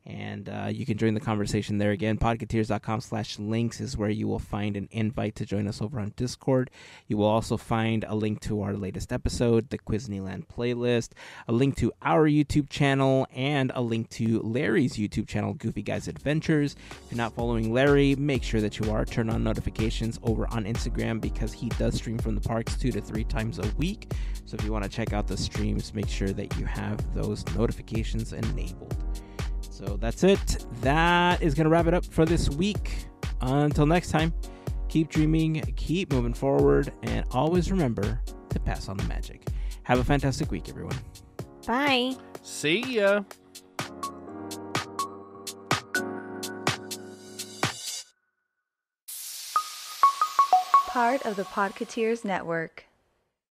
And you can join the conversation there again. Podketeers.com/links is where you will find an invite to join us over on Discord. You will also find a link to our latest episode, the Disneyland playlist, a link to our YouTube channel, and a link to Larry's YouTube channel, Goofy Guys Adventures. If you're not following Larry, make sure that you are. Turn on notifications over on Instagram because he does stream from the parks 2 to 3 times a week. So if you want to check out the streams, make sure that you have those notifications enabled. So that's it. That is going to wrap it up for this week. Until next time, keep dreaming, keep moving forward, and always remember to pass on the magic. Have a fantastic week, everyone. Bye. See ya. Part of the Podketeers Network.